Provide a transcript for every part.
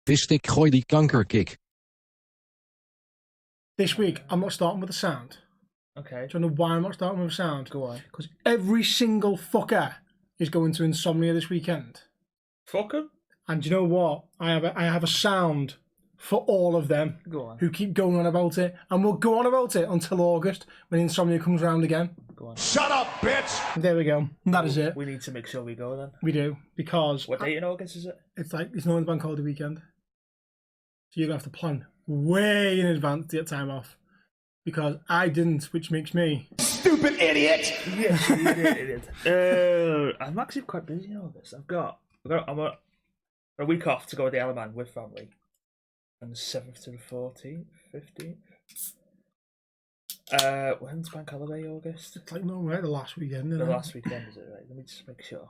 Visstick Gooi die kankerkick. This week, I'm not starting with a sound. Okay. Do you know why I'm not starting with a sound? Go on. Because every single fucker is going to Insomnia this weekend. Fuck 'em. And do you know what? I have a sound for all of them. Go on. Who keep going on about it. And we'll go on about it until August when Insomnia comes round again. Go on. Shut up, bitch! There we go. That is it. We need to make sure we go then. We do. Because What date in August is it? it's not the bank holiday weekend. So you're going to have to plan way in advance to get time off. Because I didn't, which makes me... Stupid idiot! Yes, you did. I'm actually quite busy in August. I'm a week off to go to the Isle of Man with family. From the 7th to the 14th, 15th. When's bank holiday, August? It's like, no, right, the last weekend. The Isn't last weekend, is it? Right, let me just make sure.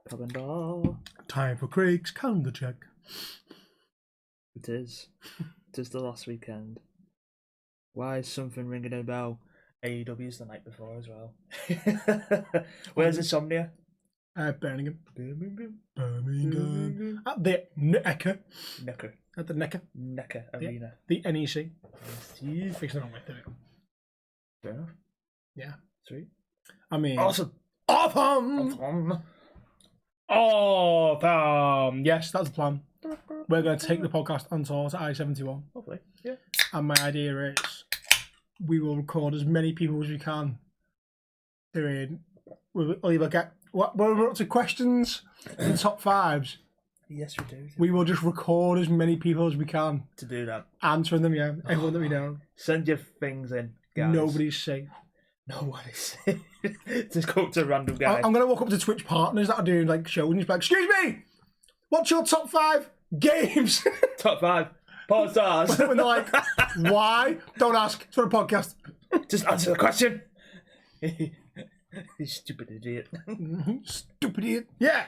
Calendar. Time for Craig's calendar check. It is. It is the last weekend. Why is something ringing a bell? AEW's the night before as well. Where's Insomnia? Birmingham. Birmingham. At the Necker. Necker. At the Necker. Necker Arena. The NEC. Steve. Fix it on right there. Fair enough. Yeah. Sweet. I mean... Awesome. Awesome! Awesome! Yes, that's the plan. We're going to take the podcast on tour to I-71. Hopefully. Yeah. And my idea is we will record as many people as we can. We'll either get... When we're up to questions and top fives, Yes, we do. we will just record as many people as we can. To do that. Answering them, yeah. Everyone that we know. Send your things in, guys. Nobody's safe. Nobody's Just go up to a random guy. I'm going to walk up to Twitch partners that are doing like shows and just be like, excuse me, what's your top 5 games? Top 5. Porn stars. When they're like, why? Don't ask. It's for a podcast. Just answer the question. You stupid idiot. Stupid idiot. Yeah.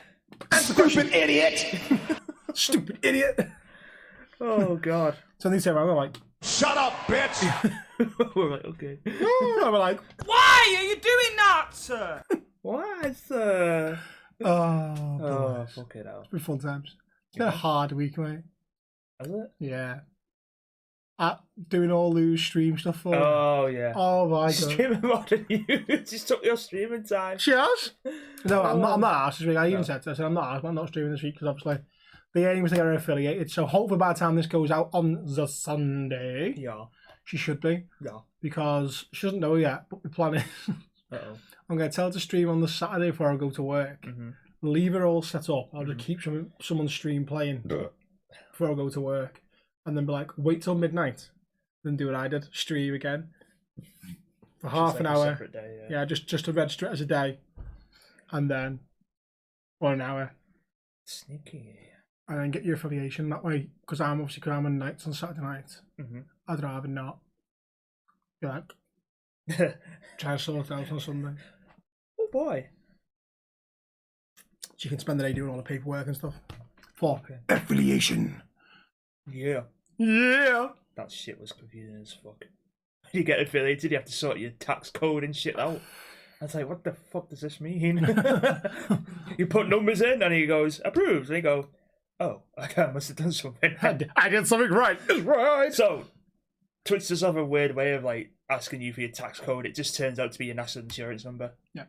Stupid idiot! Stupid idiot. Oh, God. So they say, right, we're like, Shut up, bitch! We're like, okay. we're like, Why are you doing that, sir? Why, sir? oh, Oh, fuck it out. it's been fun times. It's been a hard week, mate. Has it? Yeah. Doing all those stream stuff for Oh, yeah. Oh my god. Streaming more than you. Just took your streaming time. She has? No, I'm not asked this week. I even No. said to her, I said, I'm not streaming this week because obviously the aim is to get her affiliated. So hopefully by the time this goes out on the Sunday, Yeah. she should be. Yeah. Because she doesn't know yet, but the plan is Uh-oh. I'm going to tell her to stream on the Saturday before I go to work. Mm-hmm. Leave her all set up. I'll just keep someone's stream playing before I go to work. And then be like, wait till midnight. Then do what I did. Stream again. For half an hour. Separate day, Yeah, just to register it as a day. And then 1 hour. Sneaky. And then get your affiliation that way. Because I'm on nights on Saturday night. Mm-hmm. I'd rather not. Be like, try to sort it out on Sunday. Oh, boy. So you can spend the day doing all the paperwork and stuff. For Okay. affiliation. Yeah. Yeah. That shit was confusing as fuck. You get affiliated, you have to sort your tax code and shit out. I was like, what the fuck does this mean? You put numbers in and he goes, approved. And you go, oh, I must have done something. I did something right. It's right. So, Twitch does have a weird way of like asking you for your tax code. It just turns out to be your national insurance number. Yeah.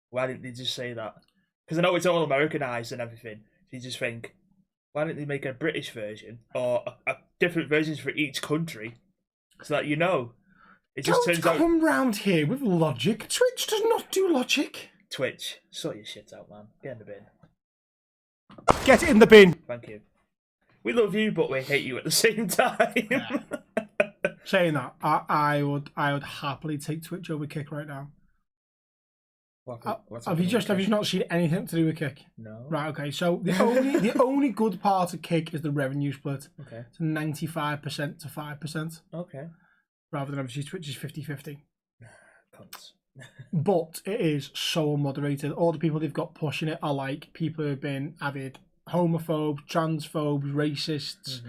Why didn't they just say that? Because I know it's all Americanized and everything. So you just think, why didn't they make a British version or a different versions for each country so that you know? It just Don't turns out come round here with logic. Twitch does not do logic. Twitch, sort your shit out, man. Get in the bin. Get it in the bin. Thank you. We love you, but we hate you at the same time. Yeah. Saying that, I would happily take Twitch over Kick right now. Have you not seen anything to do with Kick? No. Right, okay. So the only good part of Kick is the revenue split. Okay. It's 95% to 5%. Okay. Rather than obviously Twitch is 50-50. Cunts. But it is so unmoderated. All the people they've got pushing it are like people who have been avid homophobes, transphobes, racists,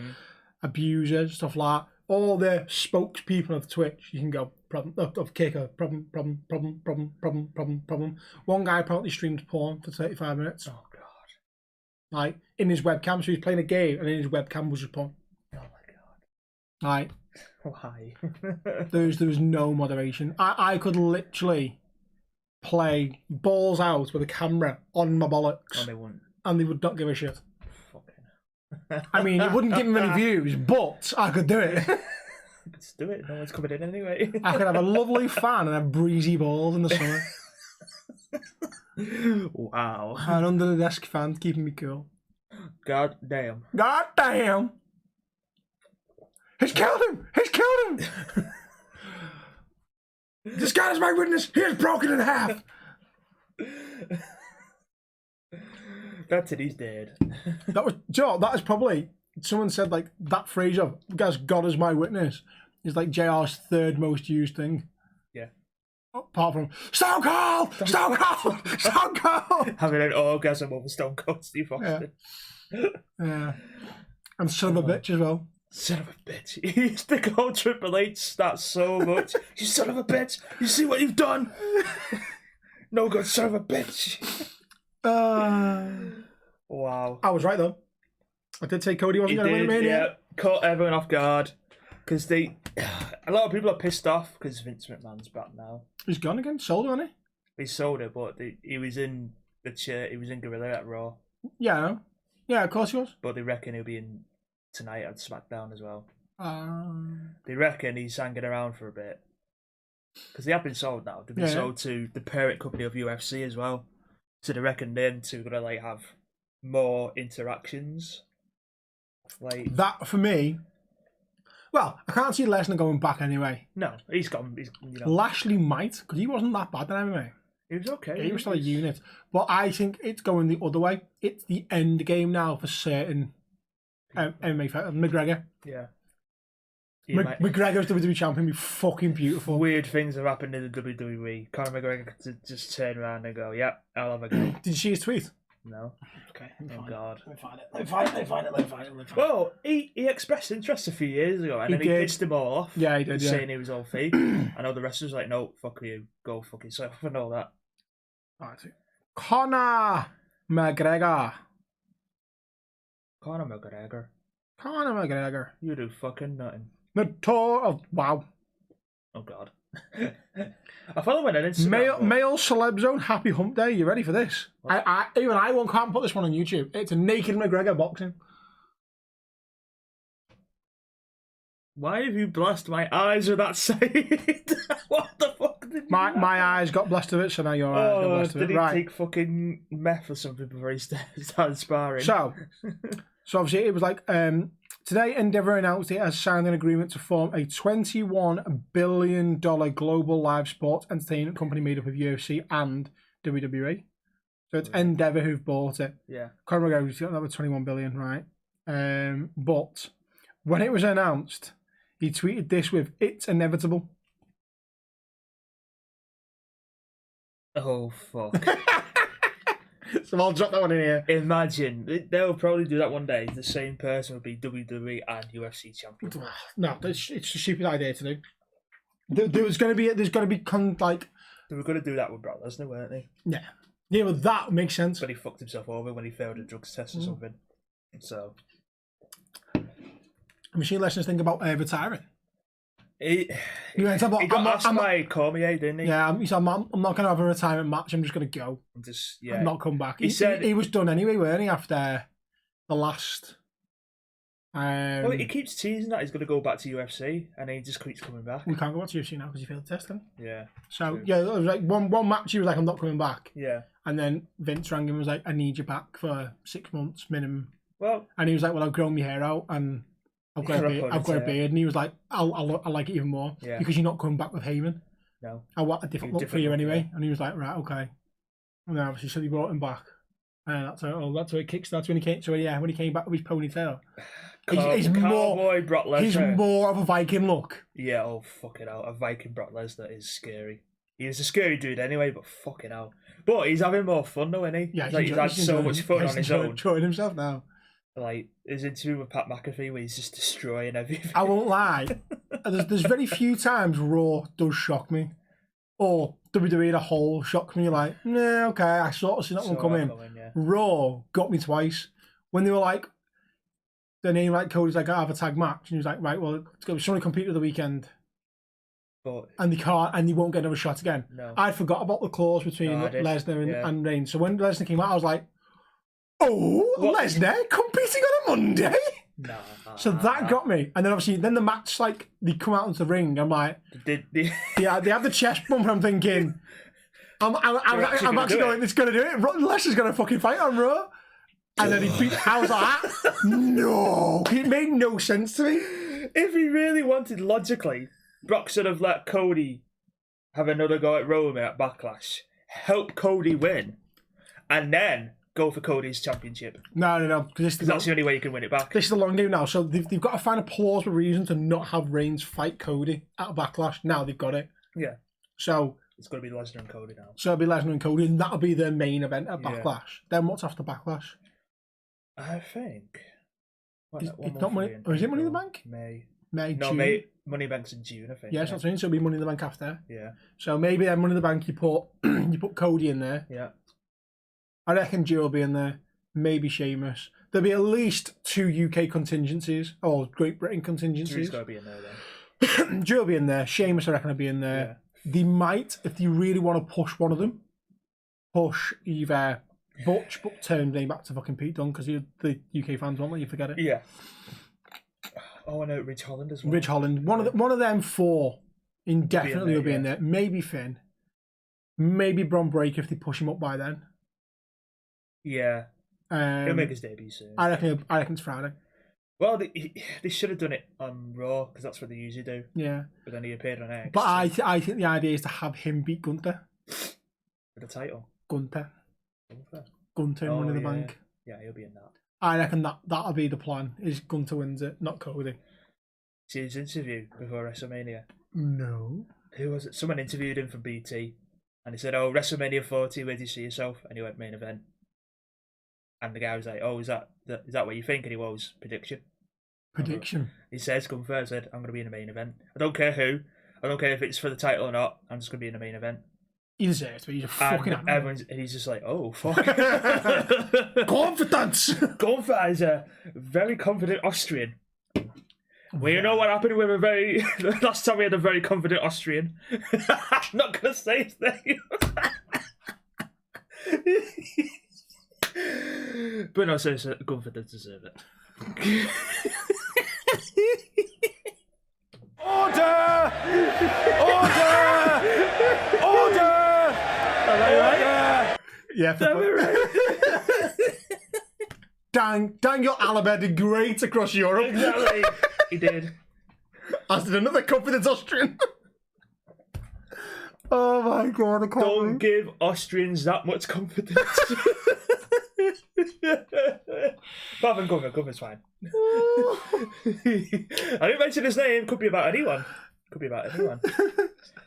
abusers, stuff like that. All the spokespeople of Twitch, you can go, problem, of Kicker, problem. One guy apparently streamed porn for 35 minutes. Oh, God. like in his webcam. So he was playing a game, and in his webcam was just porn. Oh my god. Like, Why? there was no moderation. I could literally play balls out with a camera on my bollocks, Oh, they wouldn't. and they would not give a shit. Fucking. I mean, it wouldn't give me many views, but I could do it. Let's do it. No one's coming in anyway. I could have a lovely fan and have breezy balls in the summer. Wow. And under the desk fan keeping me cool. God damn. God damn! He's killed him! He's killed him! This guy is my witness. He is broken in half. That's it. He's dead. That was Joe. That is probably someone said like that phrase of "Guys, God is my witness" is like JR's third most used thing. Yeah. Apart from Stone Cold, Stone Cold, Stone Cold. Having an orgasm over Stone Cold Steve Austin. Yeah. And son of a bitch as well. Son of a bitch. He used to call Triple H that so much. You son of a bitch. You see what you've done? No good son of a bitch. Wow. I was right though. I did say Cody wasn't going to win the Mania. Yeah. Caught everyone off guard. Because a lot of people are pissed off because Vince McMahon's back now. He's gone again. Sold him, hasn't He sold it, but he was in the chair. He was in Gorilla at Raw. he? Yeah. Yeah, of course he was. But they reckon he'll be in tonight at SmackDown as well. They reckon he's hanging around for a bit. Because they have been sold now. They've been sold to the parent company of UFC as well. So they reckon them two are going to like have more interactions. Like that for me. Well, I can't see Lesnar going back anyway. No, he's gone. He's, Lashley might, because he wasn't that bad in MMA. He was okay. He was still a unit. But I think it's going the other way. It's the end game now for certain MMA fighters. McGregor. Yeah. McGregor's WWE champion be fucking beautiful. Weird things have happened in the WWE. Conor McGregor could just turn around and go, "Yep, I'll have a go." Did you see his tweet? No. Okay. Oh God. Let me find it. Well, he expressed interest a few years ago, and then he pissed them all off. Yeah, he did. Yeah. Saying he was all fake. I know the wrestlers like, "No, fuck you, go fuck yourself," and all that. Right. Conor McGregor. Conor McGregor. Conor McGregor. You do fucking nothing. The tour of wow. Oh God. I follow him on Instagram. Male celeb zone happy hump day. You ready for this? Even I can't put this one on YouTube. It's a naked McGregor boxing. Why have you blasted my eyes with that side? What the fuck did my eyes got blessed of it, so now your eyes got blessed of it. Did he Right. take fucking meth or something before he started sparring? So obviously it was like today Endeavour announced it has signed an agreement to form a $21 billion global live sports entertainment company made up of UFC and WWE. So it's Endeavour who've bought it. Yeah. Conor McGregor's got another $21 billion, right? But when it was announced, he tweeted this with, "It's inevitable." Oh, fuck. So I'll drop that one in here. Imagine. They'll probably do that one day. The same person would be WWE and UFC champion. No, it's a stupid idea to do. There's going to be like... They were going to do that with Brock Lesnar, weren't they? Yeah. Yeah, well, that makes sense. But he fucked himself over when he failed a drugs test or something. So... Machine Lessons think about retiring. He got asked by Cormier, didn't he? Yeah, he said, I'm not going to have a retirement match. I'm just going to go. I'm not come back. He said he was done anyway, weren't he? After the last. Well, he keeps teasing that he's going to go back to UFC, and he just keeps coming back. We can't go back to UFC now because he failed the test, can he? Yeah. So yeah, it was like one match. He was like, "I'm not coming back." Yeah. And then Vince rang him and was like, "I need you back for 6 months minimum." Well. And he was like, "Well, I've grown my hair out and I've got a beard." And he was like, "I like it even more because you're not coming back with Heyman. No, I want a different look for you anyway." Yeah. And he was like, "Right, okay." And then obviously, so he brought him back, and that's how it kickstarts when he came. So yeah, when he came back with his ponytail, he's more Brock Lesnar. He's more of a Viking look. Yeah, oh fucking hell, a Viking Brock Lesnar is scary. He was a scary dude anyway, but fucking hell. But he's having more fun though, isn't he? Yeah, he's had so much fun on his own. Enjoying himself now. Like his interview with Pat McAfee where he's just destroying everything. I won't lie. There's very few times Raw does shock me. Or WWE the whole shock me. Like, nah, okay, I sort of see that one coming. Yeah. Raw got me twice. when they were like, the name like Cody's like, I have a tag match, and he was like, right, well, it's going to be someone compete at the weekend, But and they can't, and they won't get another shot again. no. I'd forgot about the clause between No, I did. Lesnar Yeah. and Reigns. So when Lesnar came out, I was like, oh, What? Lesnar competing on a Monday? Nah. So that got me. And then obviously, then the match, like, they come out into the ring. I'm like, Did yeah, they have the chest bump, and I'm thinking, I'm actually going, it's going to do it. Lesnar's going to fucking fight on Raw. And then he beat, I was like, no. It made no sense to me. If he really wanted logically, Brock should have let Cody have another go at Roman at Backlash, help Cody win, and then go for Cody's championship. No. Because That's the only way you can win it back. this is the long game now. So they've got to find a plausible reason to not have Reigns fight Cody at Backlash. Now they've got it. Yeah. So It's going to be Lesnar and Cody now. it'll be Lesnar and Cody, and that'll be their main event at Yeah. Backlash. Then what's after Backlash? I think. It's not Money, or is it Money in the Bank? May. May, No, June. May. Money in the Bank's in June, I think. Yeah, that's what I'm saying. So it'll be Money in the Bank after. Yeah. So maybe then Money in the Bank you put you put Cody in there. Yeah. I reckon Drew will be in there. Maybe Sheamus. There'll be at least 2 UK contingencies or Great Britain Drew's contingencies. got to be in there then. Drew will be in there. Sheamus, I reckon, will be in there. They might, if they really want to push one of them, push either Butch, but turn name back to fucking Pete Dunne, because the UK fans won't let you forget it. Yeah. Oh, I know Ridge Holland as well. Ridge Holland. One of them 4 indefinitely will be in there. Maybe Finn. Maybe Bron Breakker if they push him up by then. Yeah. He'll make his debut soon. I reckon it's Friday. Well, they should have done it on Raw, because that's what they usually do. Yeah. But then he appeared on X. But I think the idea is to have him beat Gunther. For the title. Gunter Okay. in Money in the Bank. Yeah, he'll be in that. I reckon that'll be the plan, is Gunter wins it, not Cody. See his interview before WrestleMania. No. Who was it? Someone interviewed him from BT, and he said, "Oh, WrestleMania 40, where do you see yourself?" And he went, "Main event." And the guy was like, "Oh, is that what you think?" And he was, "Prediction." He says, "Come first." Said, "I'm going to be in the main event. I don't care who. I don't care if it's for the title or not. I'm just going to be in the main event." He deserves to be. He's a fucking and he's just like, "Oh, fuck." Confidence. Gunther is a very confident Austrian. Well, you know what happened with the last time we had a very confident Austrian? I'm not going to say his name. But no, so Gunther does deserve it. Order! Yeah. Daniel Alabama did great across Europe. Exactly. He did. As did another confident Austrian. Oh my god, I can't Don't believe. give Austrians that much confidence. Apart from Gunther's fine. I didn't mention his name. Could be about anyone.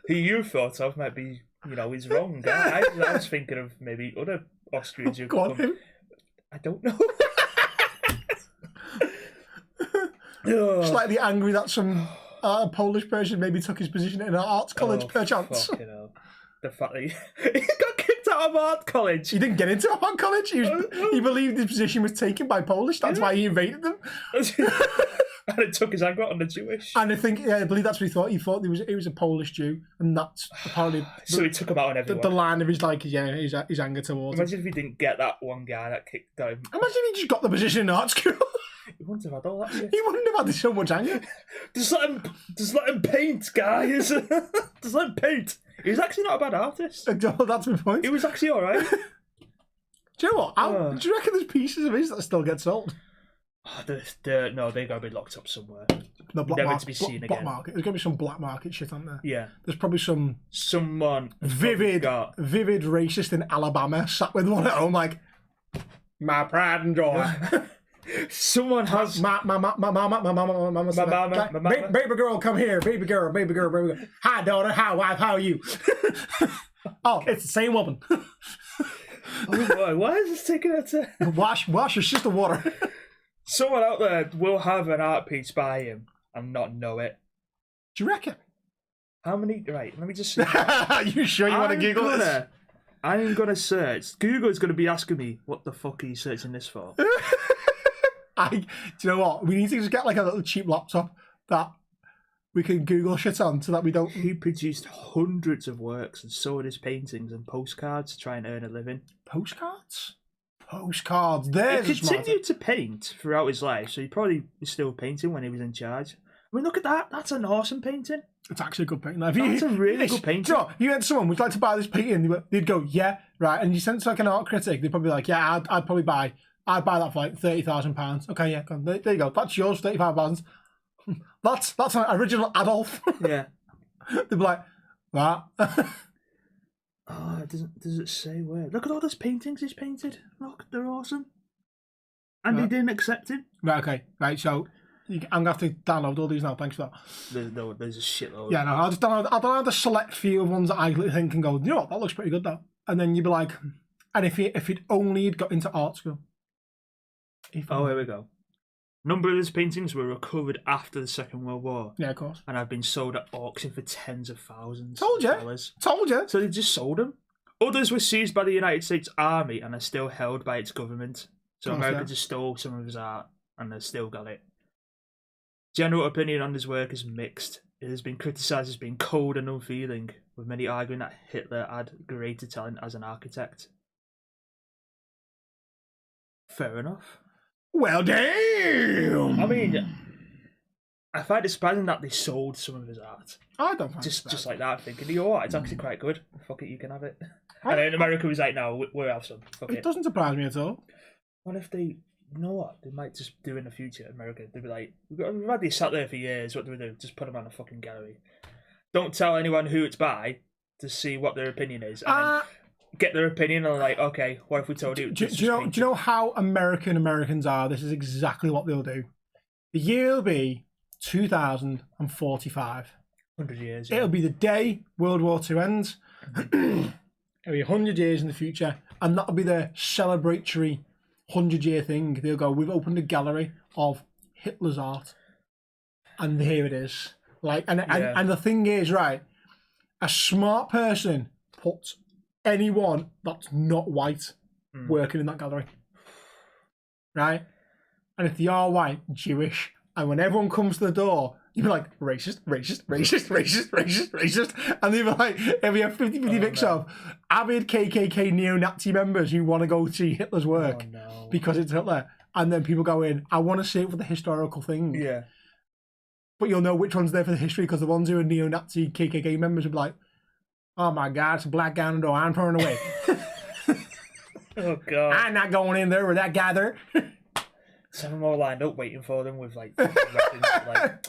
Who you thought of might be, he's wrong. I was thinking of maybe other Austrians who Go on, come. I don't know. Slightly angry that some Polish person maybe took his position in an arts college, perchance. Fucking hell. The fact that he got kicked out of art college. He didn't get into art college. He believed his position was taken by Polish. That's why he invaded them. And it took his anger on the Jewish. And I believe that's what he thought. He thought he was a Polish Jew, and that's apparently So he took him out on everyone. the line of his his anger towards him. Imagine if he didn't get that one guy that kicked him. Imagine if he just got the position in art school. He wouldn't have had all that shit. He wouldn't have had so much anger. Just let him paint, guys. Just let him paint. He was actually not a bad artist. That's my point. He was actually alright. Do you know what? Do you reckon there's pieces of his that still get sold? No, they gotta be locked up somewhere. No, black Never market, to be seen black again. market. There's gonna be some black market shit on there. Yeah. There's probably some Someone vivid racist in Alabama sat with one at home like, my pride and joy. Someone has my baby girl, come here, baby girl. Hi, daughter. Hi, wife. How are you? Oh, it's the same woman. Oh boy, why is this taking her to Wash your sister water. someone out there will have an art piece by him and not know it. Do you reckon? How many? Right, let me just see. You sure you want to Google this? I'm gonna search. Google's gonna be asking me what the fuck are you searching this for. Do you know what? We need to just get like a little cheap laptop that we can Google shit on so that we don't. He produced hundreds of works and sold his paintings and postcards to try and earn a living. Postcards? Postcards. There's He continued to paint throughout his life, so he probably was still painting when he was in charge. I mean, look at that. That's an awesome painting. It's actually a good painting. That's a really good painting. Do you know what? You had someone would like to buy this painting, they'd go, yeah, right. And you sent it to like an art critic, they'd probably be like, yeah, I'd buy that for like £30,000. Okay, yeah, go on. There you go. That's yours, £35,000. That's an original Adolf. Yeah. They'd be like, that. Oh, does it say where? Look at all those paintings he's painted. Look, they're awesome. And he didn't accept him. Right, okay. Right, so I'm going to have to download all these now. Thanks for that. There's a shitload. Yeah, no, I'll download the select few of ones that I think and go, you know what, that looks pretty good, though. And then you'd be like, and if it only had got into art school. Here we go. A number of his paintings were recovered after the Second World War. Yeah, of course. And have been sold at auction for tens of thousands of dollars. Told you. So they just sold them. Others were seized by the United States Army and are still held by its government. So America just stole some of his art and they've still got it. General opinion on his work is mixed. It has been criticised as being cold and unfeeling, with many arguing that Hitler had greater talent as an architect. Fair enough. Well, damn. I mean, I find it surprising that they sold some of his art. I don't find just like that, thinking, you know what, it's actually quite good. Fuck it, you can have it. And then America was like, no, we'll have some. Fuck it. It doesn't surprise me at all. What if they, you know what, they might just do in the future, America, they'd be like, we've had these sat there for years, what do we do? Just put them on a fucking gallery. Don't tell anyone who it's by to see what their opinion is. And then get their opinion and like, okay, what if we told you? Do you know how Americans are? This is exactly what they'll do. The year will be 2045. 100 years. It'll be the day World War II ends. It'll be 100 years in the future, and that'll be the celebratory 100-year thing. They'll go, we've opened a gallery of Hitler's art, and here it is. Like, and the thing is, right, a smart person puts anyone that's not white working in that gallery, right? And if they are white, Jewish, and when everyone comes to the door, you'd be like, racist, and they'd be like, if we have 50-50 mix of avid KKK neo-Nazi members who want to go see Hitler's work because it's Hitler, and then people go in, I want to see it for the historical thing. Yeah. But you'll know which one's there for the history, because the ones who are neo-Nazi KKK members would be like, oh my God, it's a black guy on the door, I'm turning away. Oh God. I'm not going in there with that guy there. Some of them all lined up waiting for them with like, like,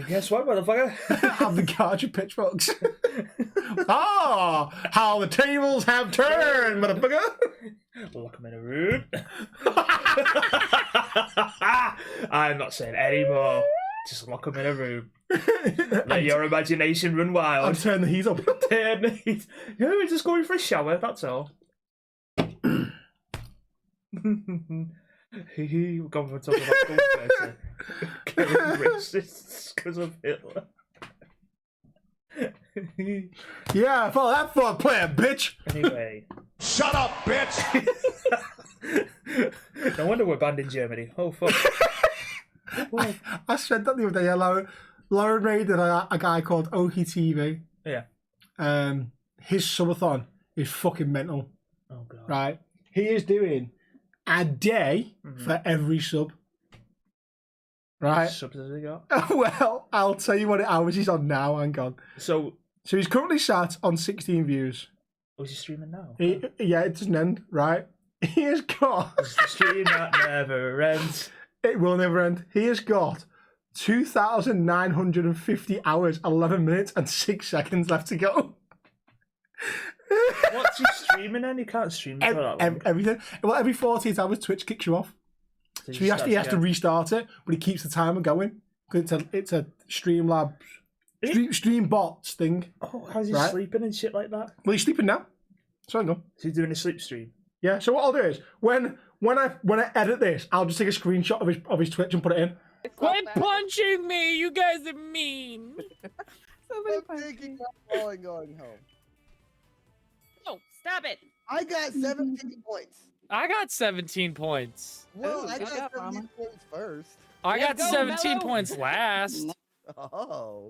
guess what, motherfucker? Have the guards with pitchforks. How the tables have turned, motherfucker. Lock them in a room. I'm not saying any more. Just lock them in a room. Let your imagination run wild. I'll turn the heat up. Turn the heat. Yeah, we're just going for a shower, that's all. We're going for talking about Kanker. Getting racist because of Hitler. Yeah, follow that thought plan, bitch. Anyway. Shut up, bitch! No wonder we're banned in Germany. Oh, fuck. I said that the other day. Lauren made a guy called Oki TV. Yeah. His subathon is fucking mental. Oh, God. Right? He is doing a day for every sub. Right? Subs has he got? Well, I'll tell you what hours he's on now. Hang on. So he's currently sat on 16 views. Oh, is he streaming now? Yeah, it doesn't end, right? He has got... It's the stream that never ends. It will never end. He has got 2,950 hours, 11 minutes and 6 seconds left to go. What's he streaming then? He can't stream for that long. Everything. Well, every 48 hours, Twitch kicks you off. So he has to restart it, but he keeps the timer going. It's a Streamlabs, Stream bots thing. Oh, how's he sleeping and shit like that? Well, he's sleeping now. So hang on. So he's doing a sleep stream? Yeah, so what I'll do is, when I edit this, I'll just take a screenshot of his Twitch and put it in. Quit punching me! You guys are mean! I'm taking my ball and going home. No, stop it! I got 17 points. I got 17 points. Well, Ooh, I good got job, 17 Mama. points first. I Yeah, got go, 17 Mello. points last. Oh.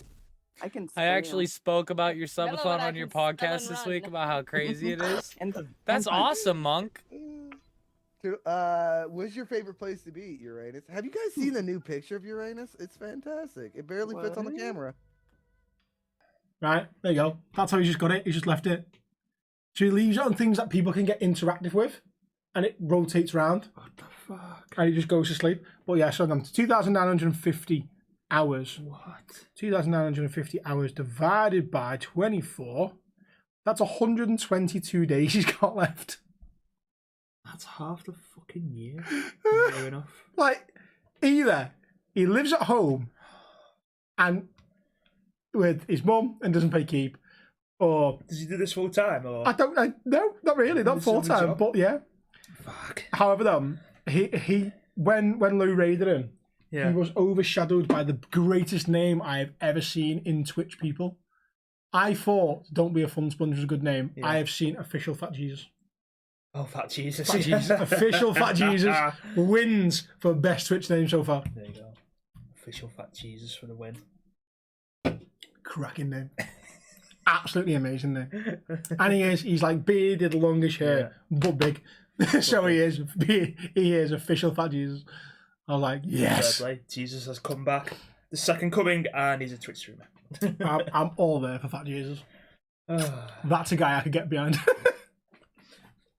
I can. I actually spoke about your Mello subathon and I on your can spell podcast and this run. week about how crazy it is. And That's awesome, Monk. What's your favorite place to be, Uranus? Have you guys seen the new picture of Uranus? It's fantastic. It barely fits on the What? camera. Right, there you go. That's how he's just got it. He's just left it. So he leaves it on things that people can get interactive with, and it rotates around. What the fuck? And he just goes to sleep. But yeah, so then 2,950 hours. What? 2,950 hours divided by 24. That's 122 days he's got left. That's half the fucking year. Fair enough. Like, either he lives at home and with his mum and doesn't pay keep, or Does he do this full time? Or no, not really, not It's full only time, job. but yeah. fuck? However, he when Lou raided him, Yeah. he was overshadowed by the greatest name I have ever seen in Twitch people. I thought Don't Be a Fun Sponge was a good name. Yeah. I have seen official Fat Jesus. Oh, Fat Jesus. Fat Jesus, official Fat Jesus wins for best Twitch name so far. There you go. Official Fat Jesus for the win. Cracking name. Absolutely amazing name. And he's like bearded, longish hair, but big. So he is official Fat Jesus. I was like, yes. Fair play. Jesus has come back. The second coming, and he's a Twitch streamer. I'm all there for Fat Jesus. That's a guy I could get behind.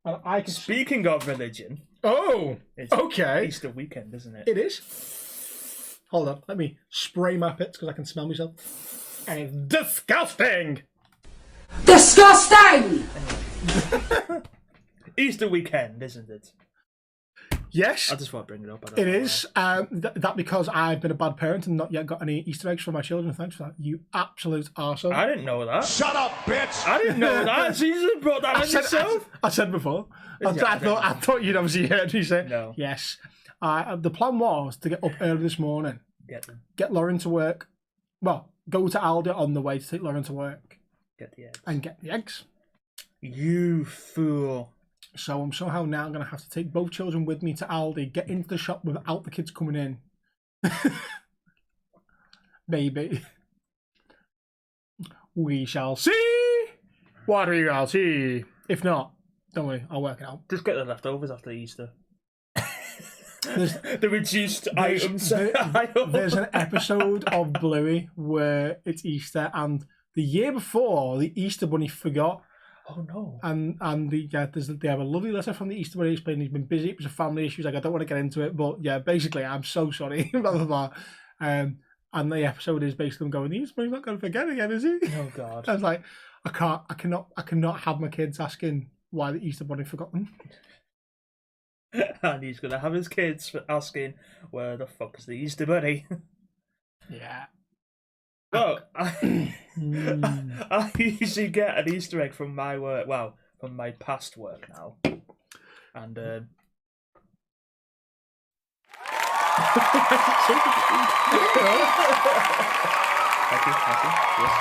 And I can... Speaking of religion, Oh, it's okay. Easter weekend, isn't it? It is. Hold on, let me spray my pits because I can smell myself. And it's disgusting. Disgusting! Easter weekend, isn't it? Yes, I just want to bring it up. I don't it know is. That because I've been a bad parent and not yet got any Easter eggs for my children. Thanks for that, you absolute arsehole. why. I didn't know that. Shut up, bitch! I didn't know that. Jesus brought that on himself. I said before. I Yeah, I thought you'd obviously heard me say No. yes. The plan was to get up early this morning, Get them. get Lauren to work. Well, go to Aldi on the way to take Lauren to work Get the eggs. and get the eggs. You fool. So I'm somehow now going to have to take both children with me to Aldi, get into the shop without the kids coming in. Maybe. We shall see. What we shall see. If not, don't worry, I'll work it out. Just get the leftovers after Easter. There's, The reduced items. there's an episode of Bluey where it's Easter, and the year before, the Easter Bunny forgot. Oh no. And they have a lovely letter from the Easter Bunny explaining he's been busy. It was a family issue. He's like, I don't want to get into it, but yeah, basically, I'm so sorry. Blah blah blah. And the episode is basically them going, the Easter Bunny's not going to forget again, is he? Oh god. I was like, I cannot have my kids asking why the Easter Bunny forgot them. And he's gonna have his kids asking, "Where the fuck's the Easter Bunny?" Yeah. Well, I usually get an Easter egg from my work. Well, from my past work now, and Thank you. Yes.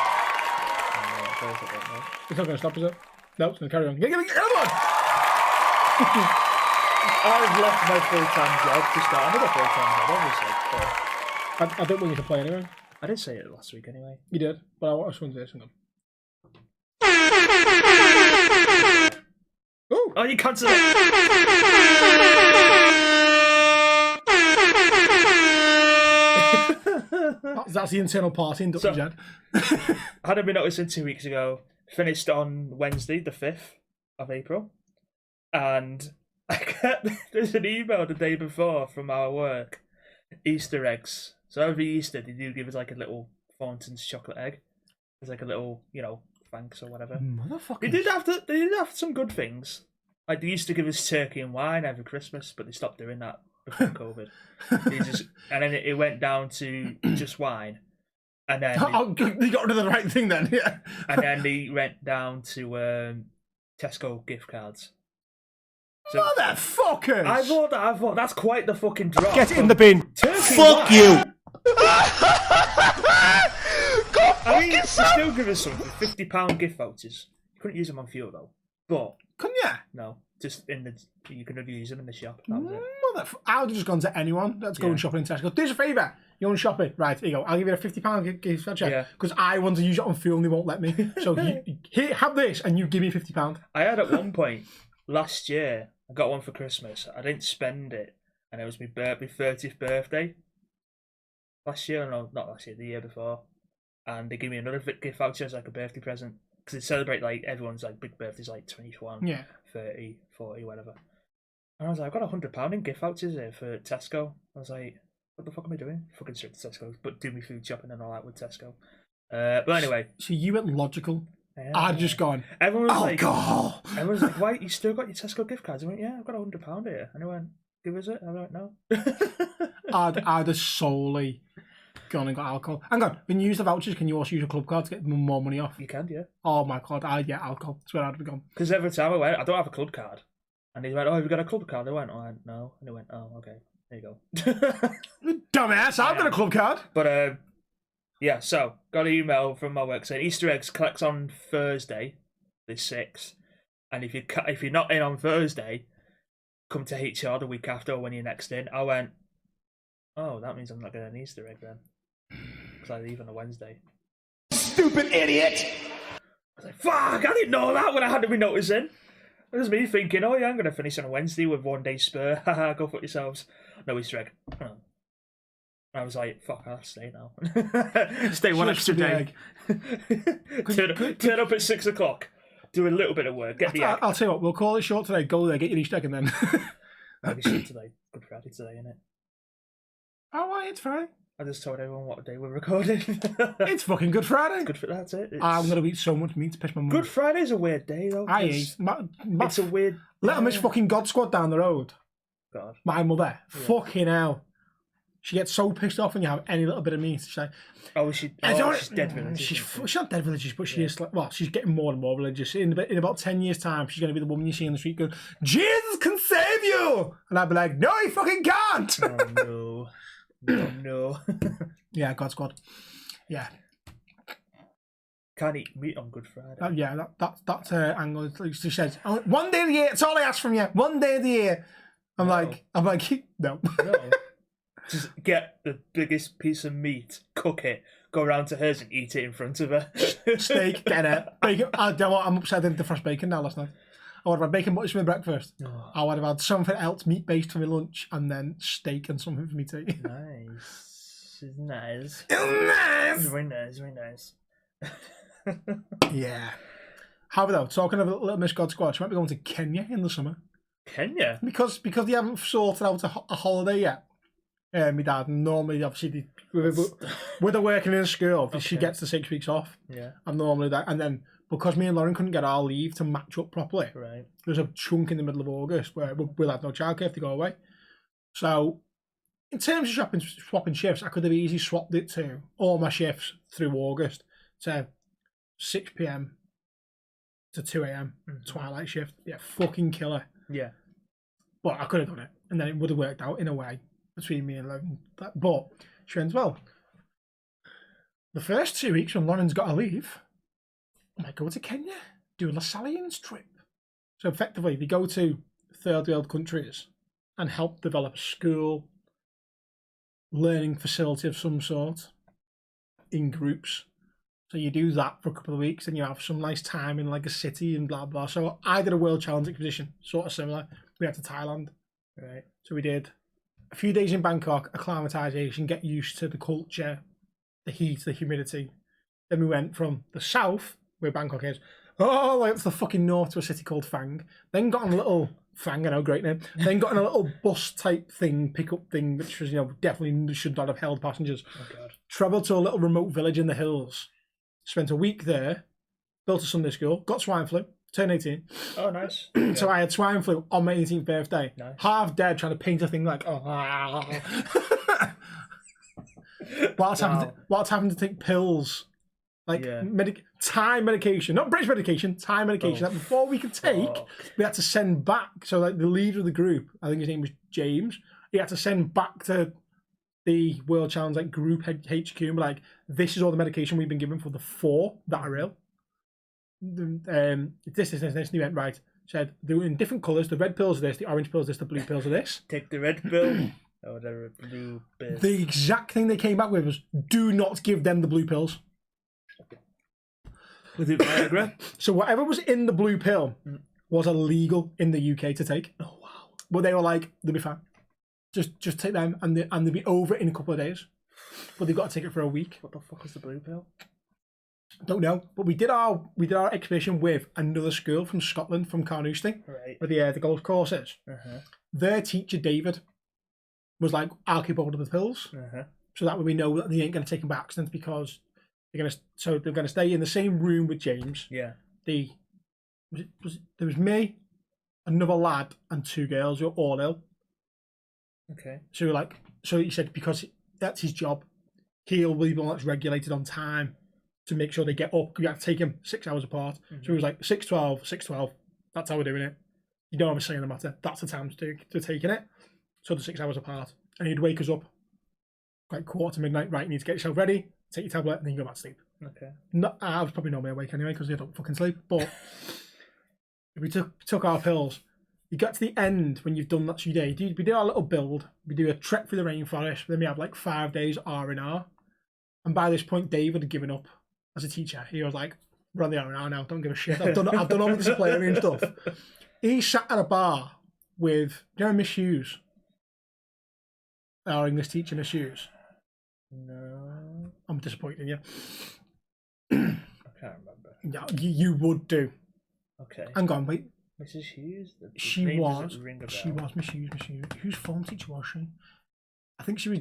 It's not going to stop, is it? No, it's going to carry on. Get on! I've left my full-time job to start another full-time job, obviously. But I don't want you to play anyway. I did say it last week anyway. You did, but I just wanted to say something. Ooh! Oh, you cancelled it! That's the internal party in Dutchy, Jed. Hadn't been noticing 2 weeks ago. Finished on Wednesday, the 5th of April. And there's an email the day before from our work. Easter eggs. So every Easter they do give us like a little Thornton's chocolate egg. It's like a little, thanks or whatever. Motherfucker. They did have some good things. Like they used to give us turkey and wine every Christmas, but they stopped doing that before COVID. And then it went down to just wine. And then they got rid of the right thing then, yeah. And then they went down to Tesco gift cards. So Motherfuckers! I thought that's quite the fucking drop. Get it in the bin. Fuck you! I mean, they still give us something. £50 gift vouchers. You couldn't use them on fuel though. But Couldn't ya? no. just you can only use them in the shop. That was it. I would have just gone to anyone that's going shopping in Tesco. Do us a favour. You want shopping? Right, here you go. I'll give you a £50 gift voucher because I want to use it on fuel and they won't let me. So here, have this and you give me £50. I had at one point last year, I got one for Christmas. I didn't spend it, and it was my 30th birthday. Last year, no, not last year, the year before. And they gave me another gift voucher as like a birthday present. Because they celebrate like everyone's like big birthdays, like 21, 30, 40, whatever. And I was like, I've got £100 in gift vouchers here for Tesco. I was like, what the fuck am I doing? Fucking straight to Tesco, but do me food shopping and all that with Tesco. But anyway. So you went logical. I'd just gone, everyone was like, alcohol. Everyone was like, why, you still got your Tesco gift cards? I went, yeah, I've got £100 here. And I went, give us it? I went, no. I'd have solely gone and got alcohol. Hang on, when you use the vouchers, can you also use a club card to get more money off? You can, yeah. Oh my god, I'd get alcohol. That's where I'd be gone. Because every time I went, I don't have a club card. And he went, oh, have you got a club card? I went, no. And he went, oh, okay, there you go. Dumbass, I've got a club card. But, yeah, so, got an email from my work saying Easter eggs collects on Thursday, the 6th. And if you're not in on Thursday, come to HR the week after or when you're next in. I went, oh, that means I'm not getting an Easter egg then. Because I leave on a Wednesday. Stupid idiot! I was like, fuck, I didn't know that when I had to be noticing. It was me thinking, oh yeah, I'm going to finish on a Wednesday with 1 day spare. Haha, go fuck yourselves. No Easter egg. Oh. I was like, fuck, I'll stay now. Stay one extra day. Turn up at 6 o'clock. Do a little bit of work. Get the egg. I'll tell you what, we'll call it short today. Go there, get your Easter egg and then... That'll be short today. Good Friday today, innit? Oh, why? It's Friday. I just told everyone what day we're recording. It's fucking Good Friday. Good for that's it. I'm going to eat so much meat to piss my mum. Good Friday's a weird day, though. It's a weird... Little Miss fucking God Squad down the road. God. My mother. Yeah. Fucking hell. She gets so pissed off when you have any little bit of meat. She's like... she's dead religious. She's not dead religious, but she is like... Well, she's getting more and more religious. In about 10 years' time, she's going to be the woman you see in the street going, Jesus can save you! And I'd be like, no, he fucking can't! Oh, no. No. Yeah, God Squad. Yeah. Can't eat meat on Good Friday. Yeah, that's her angle. She says, 1 day of the year, that's all I ask from you. 1 day of the year. I'm like, no. No. Just get the biggest piece of meat, cook it, go round to hers and eat it in front of her. Steak, get it. Bacon. I'm upset I didn't defrost bacon now last night. I would have had bacon butties for my breakfast. Oh. I would have had something else meat-based for my lunch and then steak and something for me tea. Nice. Nice. Nice. Very nice, very nice. Yeah. However, though, talking of Little Miss God Squad, she might be going to Kenya in the summer. Kenya? Because they haven't sorted out a holiday yet. My dad, normally, obviously, with her working in a school, she gets the 6 weeks off. Yeah. And normally that, and then because me and Lauren couldn't get our leave to match up properly, right, there's a chunk in the middle of August where we'll have no childcare if they go away. So, in terms of swapping shifts, I could have easily swapped it to all my shifts through August to 6 p.m. to 2 a.m. Twilight shift. Yeah, fucking killer. Yeah. But I could have done it, and then it would have worked out in a way between me and Lauren. But she went, well, the first 2 weeks when Lauren's got to leave, I might go to Kenya, do a Lasallians trip. So effectively, they go to third world countries and help develop a school, learning facility of some sort in groups. So you do that for a couple of weeks and you have some nice time in like a city and blah, blah. So I did a World Challenge Exhibition, sort of similar. We went to Thailand. Right. So we did a few days in Bangkok, acclimatization, get used to the culture, the heat, the humidity. Then we went from the south, where Bangkok is, all the way up to the fucking north to a city called Phang. Then got on a little, Phang, I know, great name. Then got on a little bus type thing, pickup thing, which was, definitely should not have held passengers. Oh, God. Travelled to a little remote village in the hills. Spent a week there, built a Sunday school, got swine flu, turned 18. Oh, nice. So I had swine flu on my 18th birthday. Nice. Half dead trying to paint a thing like, whilst having to take pills. Like Thai medication, not British medication, Thai medication. That before we could take, we had to send back. So like the leader of the group, I think his name was James, he had to send back to the World Challenge group HQ and be like, this is all the medication we've been given for the 4 that are ill. This. And he went, right, Said they were in different colours. The red pills are this, the orange pills are this, the blue pills are this. Take the red pill. Or the blue pill. The exact thing they came back with was, do not give them the blue pills. With it Viagra? So whatever was in the blue pill was illegal in the UK to take. Oh, wow. But they were like, they'll be fine. Just take them and they'll be over in a couple of days. But they've got to take it for a week. What the fuck is the blue pill? Don't know. But we did our exhibition with another school from Scotland, from Carnoustie, Right. where the golf course is. Uh-huh. Their teacher, David, was like, I'll keep hold of the pills. Uh-huh. So that way we know that they ain't going to take them by accident, because they're going to stay in the same room with James. Yeah. There was me, another lad, and 2 girls who were all ill. Okay. So he said, because that's his job, he'll be the one that's regulated on time to make sure they get up. You have to take them 6 hours apart. Mm-hmm. So he was like 6:12, 6:12. That's how we're doing it. You don't have a say in the matter. That's the time to taking it. So the 6 hours apart, and he'd wake us up like 1:45. Right, you need to get yourself ready. Take your tablet, and then you go back to sleep. Okay. I was probably normally awake anyway because I don't fucking sleep. But we took our pills. You get to the end when you've done that day. We do our little build. We do a trek through the rainforest. Then we have like 5 days R&R. And by this point, David had given up as a teacher. He was like, "We're on the R&R now. Don't give a shit. I've done all the disciplinary and stuff." He sat at a bar with, do you know Miss Hughes? Our English teacher, Miss Hughes. No. I'm disappointed in you. I can't remember. Yeah, you would do. Okay. Hang on, wait. Mrs. Hughes? The She name was doesn't ring a Miss Hughes. Whose form teacher was she? I think she was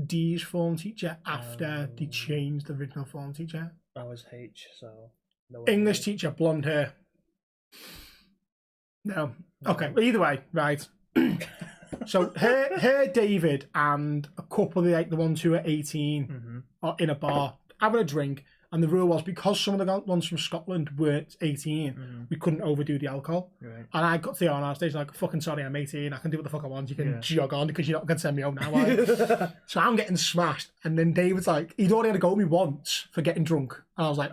D's form teacher after they changed the original form teacher. I was H, so... No English teacher, blonde hair. No. Okay, well, either way, right. So her, David, and a couple of the ones who are 18 are in a bar having a drink. And the rule was, because some of the ones from Scotland weren't 18, we couldn't overdo the alcohol. Right. And I got to the on stage like, fucking sorry, I'm 18. I can do what the fuck I want. You can jog on because you're not going to send me home now. Are So I'm getting smashed. And then David's like, he'd already had to go with me once for getting drunk. And I was like,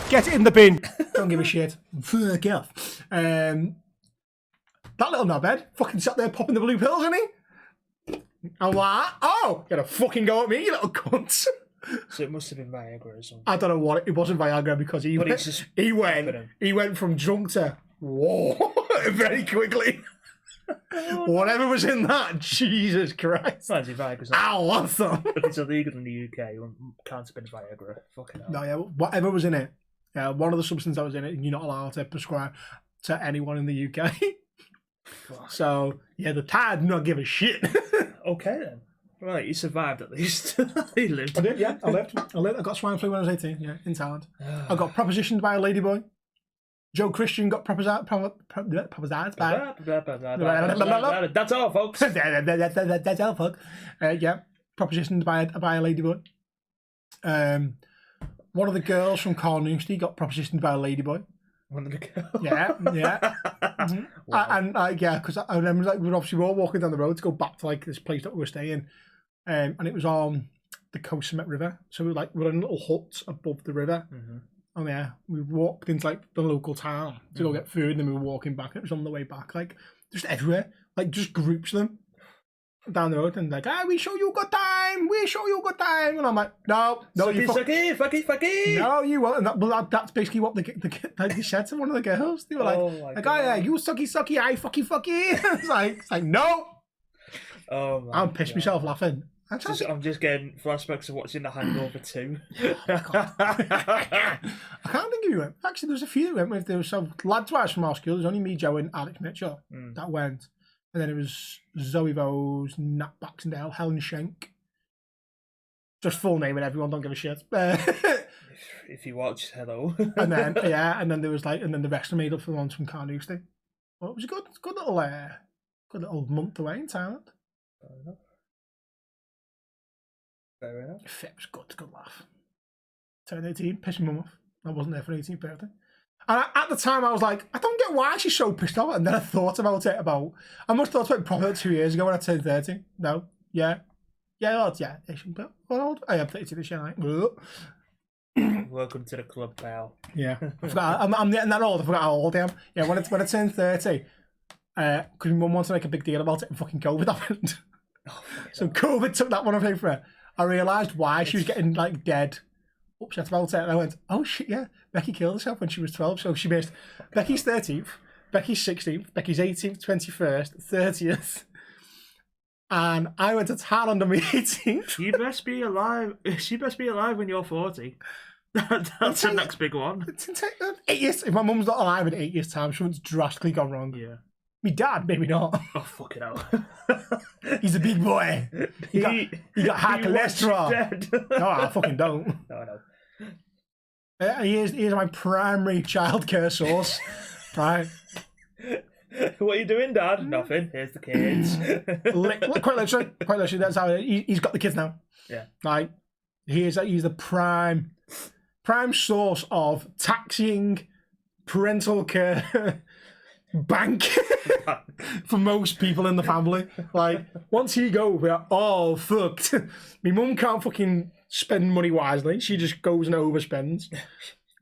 get it in the bin. Don't give a shit. Fuck off. That little knobhead fucking sat there popping the blue pills, isn't he? I'm like, oh, you're gonna fucking go at me, you little cunt. So it must have been Viagra or something. I don't know what it wasn't Viagra, because he went from drunk to whoa very quickly. Whatever was in that, Jesus Christ. Fancy Viagra's Ow, awesome. If it's illegal in the UK, you can't spend Viagra. Fucking hell. No, yeah, whatever was in it. One of the substances that was in it, you're not allowed to prescribe to anyone in the UK. So, yeah, the Tide not give a shit. Okay then. Right, you survived at least. You lived. I did, yeah. I lived. I got swine flu when I was 18, yeah, in Thailand. I got propositioned by a ladyboy. Joe Christian got proposed by... That's all, folks. That's all, folks. Yeah, propositioned by a ladyboy. One of the girls from Carnoustie got propositioned by a ladyboy. One of the girls. Yeah. Mm-hmm. Wow. And yeah, because I remember like we were all walking down the road to go back to like this place that we were staying, and it was on the Kosumet River. So we were in a little hut above the river. And yeah, we walked into like the local town to go get food, and then we were walking back. And it was on the way back, like just everywhere, like just groups of them down the road, and like, we show you a good time, and I'm like, no, you fucky. No, you won't. And that's basically what they said to one of the girls. They were like, yeah, you sucky, I fucky. It's like, no. Oh my I'm pissed myself laughing. I'm just getting flashbacks of watching The Hangover 2. I can't think of who went. Actually, there was a few that went with. There was some lads from our school. There's only me, Joe, and Alex Mitchell that went. And then it was Zoe Vose, Nat Baxendale, Helen Schenk. Just full name and everyone, don't give a shit. If you watch, hello. And then there was and then the rest made up for the ones from Carnoustie. Well, it was a good little month away in Thailand. Fair enough. It was good laugh. Turned 18, pissed my mum off. I wasn't there for 18th birthday. And at the time, I was like, I don't get why she's so pissed off. And then I thought about it I must have thought about it probably 2 years ago when I turned 30. No, yeah. Yeah, well, yeah. How old? I am 32 this year, like. Welcome to the club, pal. Yeah, I forgot. I'm getting that old. I forgot how old I am. Yeah, when I turned 30, because my mum wanted to make a big deal about it, and fucking COVID happened. So COVID took that one away from her. I realised why she was getting like dead upset about it, and I went, "Oh shit, yeah, Becky killed herself when she was 12." So she missed Becky's 13th, Becky's 16th, Becky's 18th, 21st, 30th. And I went to town on my 18th. You best be alive. She best be alive when you're 40. That's the next big one. It's 8 years. If my mum's not alive in 8 years' time, something's drastically gone wrong. Yeah. Me dad, maybe not. Oh, fuck it out. He's a big boy. He got high cholesterol. Dead. No, I fucking don't. No. He is my primary childcare source. Right. What are you doing, Dad? Nothing. Here's the kids. Quite literally, that's how he's got the kids now. Yeah. Like, he's the prime source of taxiing, parental care, bank for most people in the family. Like, once he goes, we're all fucked. My mum can't fucking spend money wisely. She just goes and overspends.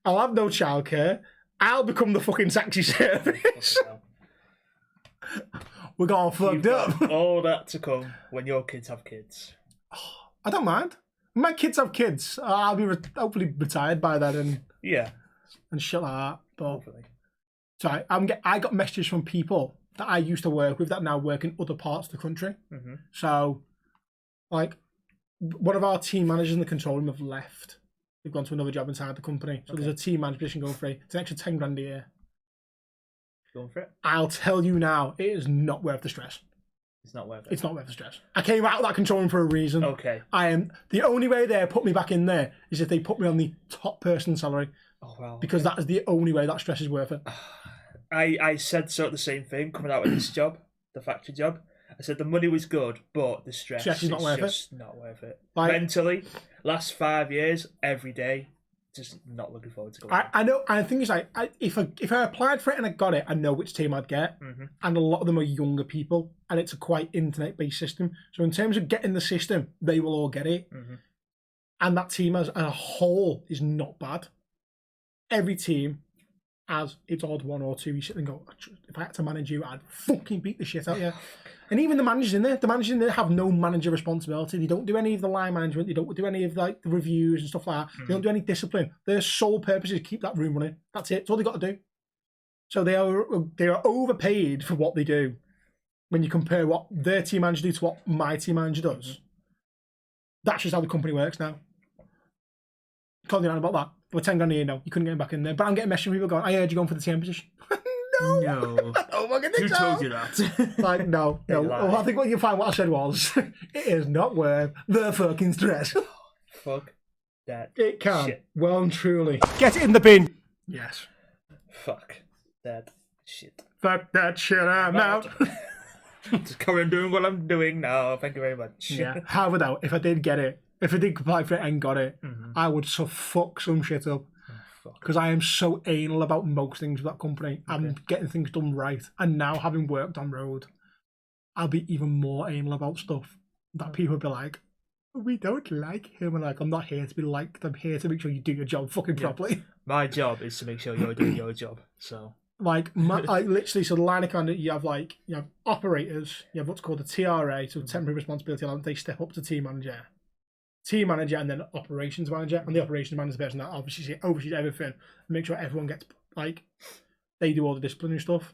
I'll have no childcare. I'll become the fucking taxi service. We're going fucked up. All that to come when your kids have kids. I don't mind. When my kids have kids, I'll be hopefully retired by then and shit like that. But Hopefully. so I got messages from people that I used to work with that now work in other parts of the country. Mm-hmm. So, like, one of our team managers in the control room have left. They've gone to another job inside the company. So there's a team manager position going free. It's an extra 10 grand a year. Going for it? I'll tell you now, it is not worth the stress. It's not worth it. It's not worth the stress. I came out of that control room for a reason. Okay. The only way they put me back in there is if they put me on the top person salary. Oh, wow. Because that is the only way that stress is worth it. I said sort of the same thing coming out of this job, the factory job. I said the money was good, but the stress is not worth just not worth it. Like, mentally, last 5 years, every day, just not looking forward to going. I know, and the thing is, like, if I applied for it and I got it, I know which team I'd get, and a lot of them are younger people, and it's a quite internet-based system. So in terms of getting the system, they will all get it, and that team as a whole is not bad. Every team has its odd one or two. You sit and go, if I had to manage you, I'd fucking beat the shit out of you. And even the managers in there have no manager responsibility. They don't do any of the line management. They don't do any of like the reviews and stuff like that. They don't do any discipline. Their sole purpose is keep that room running. That's it. That's all they got to do. So they are overpaid for what they do. When you compare what their team manager do to what my team manager does, that's just how the company works now. Can't do anything about that. For 10 grand a year, no, you couldn't get him back in there. But I'm getting messages from people going, I heard you going for the TM position. No. Who told you that? Like, no. Well, I think what you find what I said was, it is not worth the fucking stress. Fuck that. It can. Shit. Well and truly. Get it in the bin. Yes. Fuck that shit. Fuck that shit, I'm out. Just carry on doing what I'm doing now. Thank you very much. Yeah. Have it out. If I did get it, if I did apply for it and got it, I would fuck some shit up. Because I am so anal about most things with that company. I'm getting things done right. And now, having worked on road, I'll be even more anal about stuff that people will be like, we don't like him. And like, I'm not here to be liked. I'm here to make sure you do your job fucking properly. My job is to make sure you're doing your job. So, like literally, so the line of conduct, you have operators, you have what's called a TRA, so temporary responsibility allowance. They step up to team manager, and then operations manager. And the operations manager is the person that obviously oversees everything and make sure everyone gets, like, they do all the disciplinary stuff.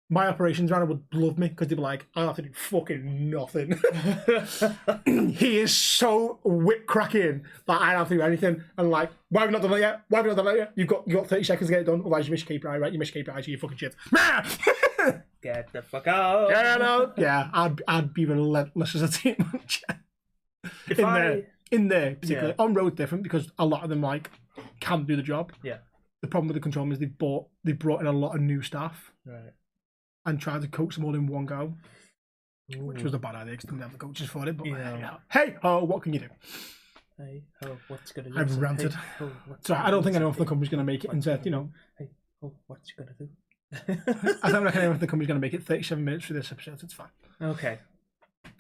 My operations manager would love me because they'd be like, I have to do fucking nothing. He is so whip cracking that I don't have to do anything. And like, why have we not done that yet? Why have we not done that yet? You've got 30 seconds to get it done. Otherwise you miss your KPI, right? You miss your KPI, so you fucking shit. get the fuck out. Yeah, I'd be relentless as a team manager. In there, particularly on road, different because a lot of them like can do the job. Yeah. The problem with the control is they brought in a lot of new staff, right, and tried to coach them all in one go, which was a bad idea because they didn't have the coaches for it. But hey, what can you do? Hey, what's gonna do? I've ranted. So I don't think anyone from the company's gonna make it. And said, hey, what's you gonna do? I don't reckon anyone from the company's gonna make it 37 minutes for this episode. It's fine. Okay.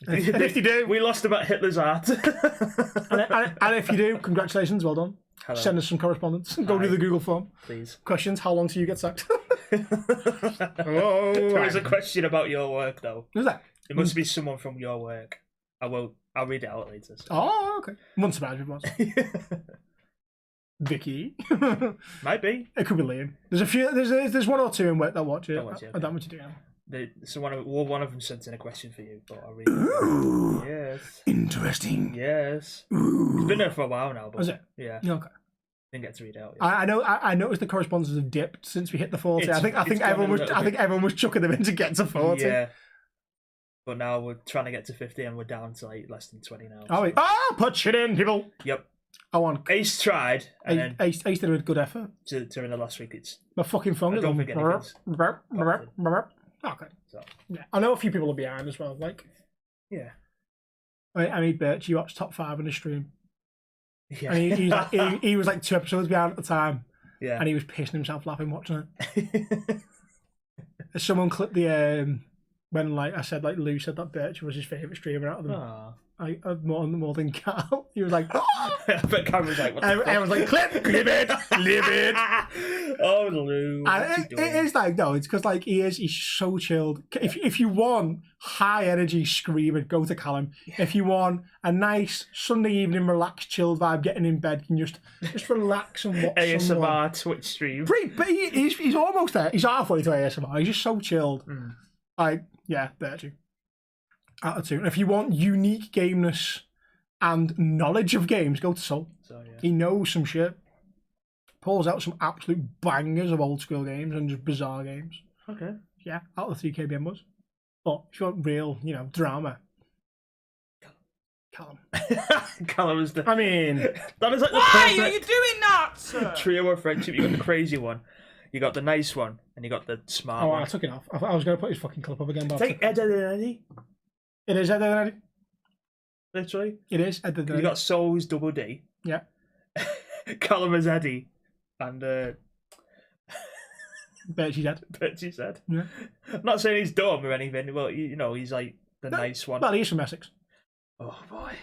And if you do, we lost about Hitler's heart. and if you do, congratulations, well done. Hello. Send us some correspondence. Go Hi. to the Google form. Please. Questions, how long till you get sacked? There is a question about your work, though. Who's that? It must be someone from your work. I'll read it out later. So. Oh, okay. Wouldn't surprise me if it was. Vicky. Might be. It could be Liam. There's a few. There's one or two in work that watch it. Don't watch it, I don't want to do it. So one of them sent in a question for you, but I'll read it. Yes. Interesting. Yes. It's been there for a while now. But, Was it? Yeah. Okay. Didn't get to read it out. Yet. I know. I noticed the correspondence have dipped since we hit the 40. I think it's everyone was. gone a little I think bit. everyone was chucking them in to get to 40. Yeah. But now we're trying to get to 50 and we're down to like less than 20 now. Oh, so. put shit in, people. Yep. I want. Ace tried, and then Ace did a good effort. during the last week, it's My fucking phone I is don't on. think anything's Okay. so. Yeah, I know a few people are behind as well. Like, Yeah. I made Birch. You watched top 5 in the stream, Yeah. and he was like 2 episodes behind at the time, yeah. and he was pissing himself laughing watching it. Someone clipped the when like I said like Lou said that Birch was his favourite streamer out of them. Aw. More than Cal. He was like, I bet Cameron's like, what the fuck? I was like, clip it. Oh, Lou. What's he It doing? is like no, it's because like he's so chilled. If you want high energy screaming, go to Callum. If you want a nice Sunday evening relaxed chilled vibe, getting in bed, can just relax and watch someone. ASMR Twitch stream. But he's almost there. He's halfway to ASMR. He's just so chilled. Like yeah, there you. Out of 2. And if you want unique gameness and knowledge of games, go to Soul. So, yeah. He knows some shit. Pulls out some absolute bangers of old school games and just bizarre games. Okay. Yeah, out of the 3 KBM was. But if you want real, drama, Callum. Callum is the. I mean, that is like the Why are perfect you doing that, sir? trio of friendship. You got the crazy one, you got the nice one, and you got the smart I one. took it off. I was going to put his fucking clip up again. But Take Ed and Eddie. it is Ed and Eddie. Literally. It is Ed and You Eddie. got Soul's double D. Yeah. Callum as Eddie. And Birchie's Ed. Bertie said. Yeah. I'm not saying he's dumb or anything, but he's like the nice one. Well, he is from Essex. Oh boy.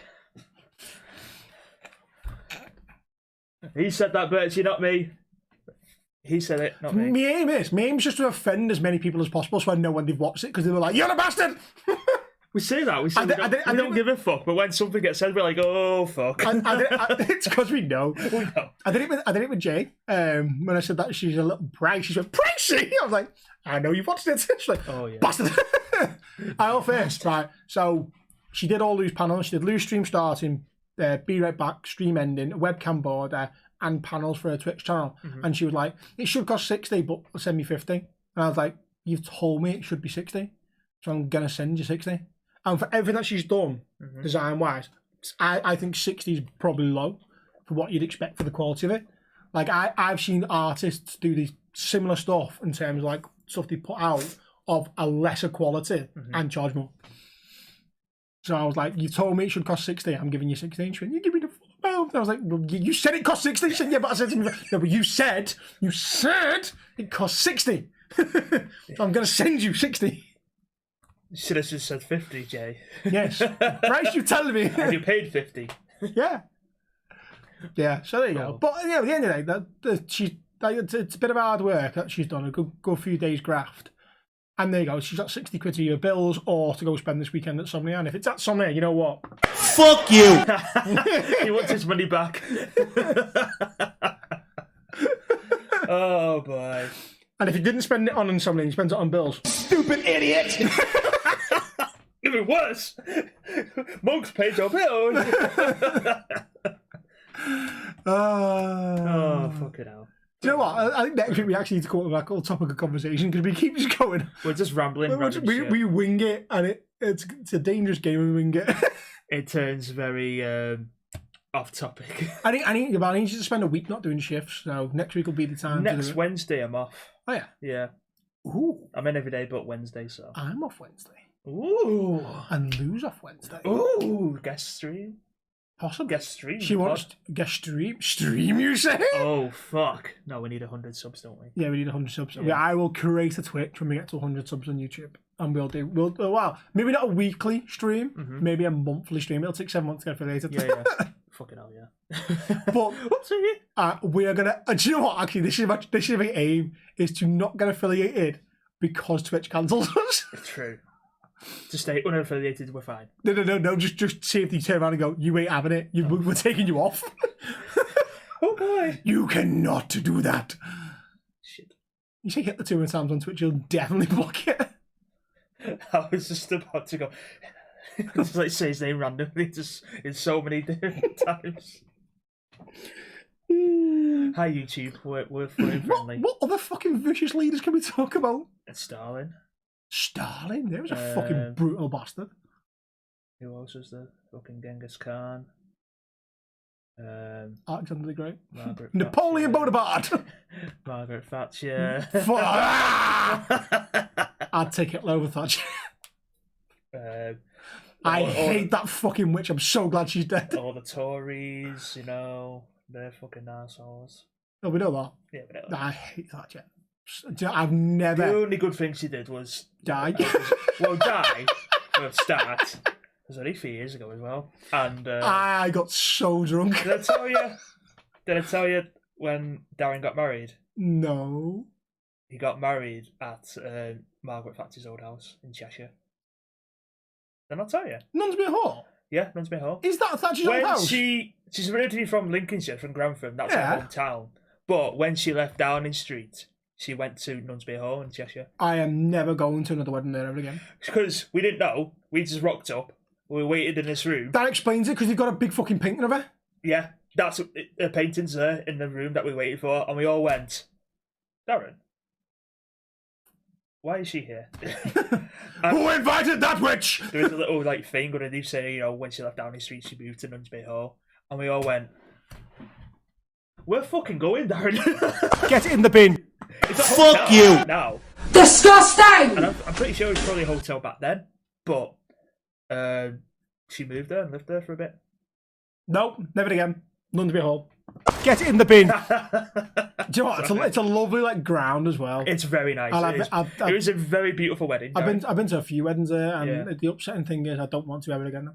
He said that, Bertie, not me. He said it, not me. My aim's just to offend as many people as possible so I know when they've watched it because they were like, you're a bastard! We say that. We say we I don't give a fuck, but when something gets said, we're like, oh fuck. It's because we know. We know. I did it with Jay. When I said that she's a little brag, she went, pricey! I was like, I know you've watched it. She's like, Oh yeah. bastard. I'll first, right. So she did all Lou's panels. She did Lou's stream starting, be right back, stream ending, webcam border, and panels for her Twitch channel. And she was like, it should cost 60, but send me 50. And I was like, you've told me it should be 60. So I'm going to send you 60. And for everything that she's done, design-wise, I think 60 is probably low for what you'd expect for the quality of it. Like, I've seen artists do these similar stuff in terms of, like, stuff they put out of a lesser quality and charge more. So I was like, you told me it should cost 60, I'm giving you 60. And she went, you give me the full amount. I was like, well, you said it cost 60. She said, yeah, but I said, no, but you said it cost 60. So I'm going to send you 60. You should have just said 50, Jay. Yes. Price you telling me. And you paid 50. Yeah. Yeah, so there you go. But at the end of the day, it's a bit of hard work that she's done, a good few days graft. And there you go, she's got 60 quid to your bills or to go spend this weekend at Somnia. And if it's at Somnia, you know what? Fuck you! He wants his money back. Oh boy. And if he didn't spend it on Somnia, he spends it on bills. Stupid idiot! Even worse. Monks paid your bills. Oh, fucking hell. Do you know what? I think next week we actually need to come up with like a topic of conversation because we keep just going. We're just rambling. We wing it, and it's a dangerous game when we wing it. It turns very off topic. I need you to spend a week not doing shifts, so next week will be the time. Next Wednesday I'm off. Oh yeah. Yeah. Ooh. I'm in every day but Wednesday, so. I'm off Wednesday. Ooh. And Lou's off Wednesday. Ooh. Guest stream. Possibly. Guest stream. She wants guest stream. Stream, you say? Oh fuck! No, we need 100 subs, don't we? Yeah, we need 100 subs. Yeah. I will create a Twitch when we get to 100 subs on YouTube, and well, maybe not a weekly stream, maybe a monthly stream. It'll take 7 months to get affiliated. Yeah. Fucking hell, yeah. But Whoopsie. we are gonna. Do you know what? Actually, this is my aim is to not get affiliated because Twitch cancels us. True. To stay unaffiliated, we're fine. No. Just see if they turn around and go, "You ain't having it. We're taking you off." Oh boy. You cannot do that. Shit. You say hit the 2 times on Twitch, you'll definitely block it. I was just about to go. Just like say his name randomly, just in so many different times. Hi YouTube, we're fully friendly. What other fucking vicious leaders can we talk about? It's Stalin. Stalin? There was a fucking brutal bastard. Who else was there? Fucking Genghis Khan. Alexander the Great. Margaret Napoleon Thatcher. Bonaparte. Margaret Thatcher. I'd take Hitler over Thatcher. I all- hate that fucking witch. I'm so glad she's dead. All the Tories, you know, they're fucking assholes. Oh, we know that. Yeah, but no. I hate Thatcher. I've never The only good thing she did was died. die for a start. It was only 3 years ago as well. And I got so drunk. did I tell you? Did I tell you when Darren got married? No. He got married at Margaret Thatcher's old house in Cheshire. Did I not tell you? Nunsby Hall? Yeah, Nunsby Hall. Is that Thatcher's old When house? she's originally from Lincolnshire, from Grantham. That's Yeah. her hometown. But when she left Downing Street, she went to Nunsby Hall in Cheshire. I am never going to another wedding there ever again. Because we didn't know. We just rocked up. We waited in this room. That explains it, because they've got a big fucking painting of her. Yeah, that's the paintings there in the room that we waited for, and we all went, Darren, why is she here? Who invited that witch? There was a little like thing underneath saying, you know, when she left Downing Street, she moved to Nunsby Hall, and we all went, we're fucking going, Darren. Get it in the bin. It's a Fuck hotel you. now. Disgusting! And I'm pretty sure it was probably a hotel back then, but she moved there and lived there for a bit. Nope, never again. Nunsby Hall. Get it in the bin. Do you know what? It's a lovely like ground as well. It's very nice. I've It was a very beautiful wedding. been Darren. to a few weddings there, and Yeah. the upsetting thing is I don't want to ever again.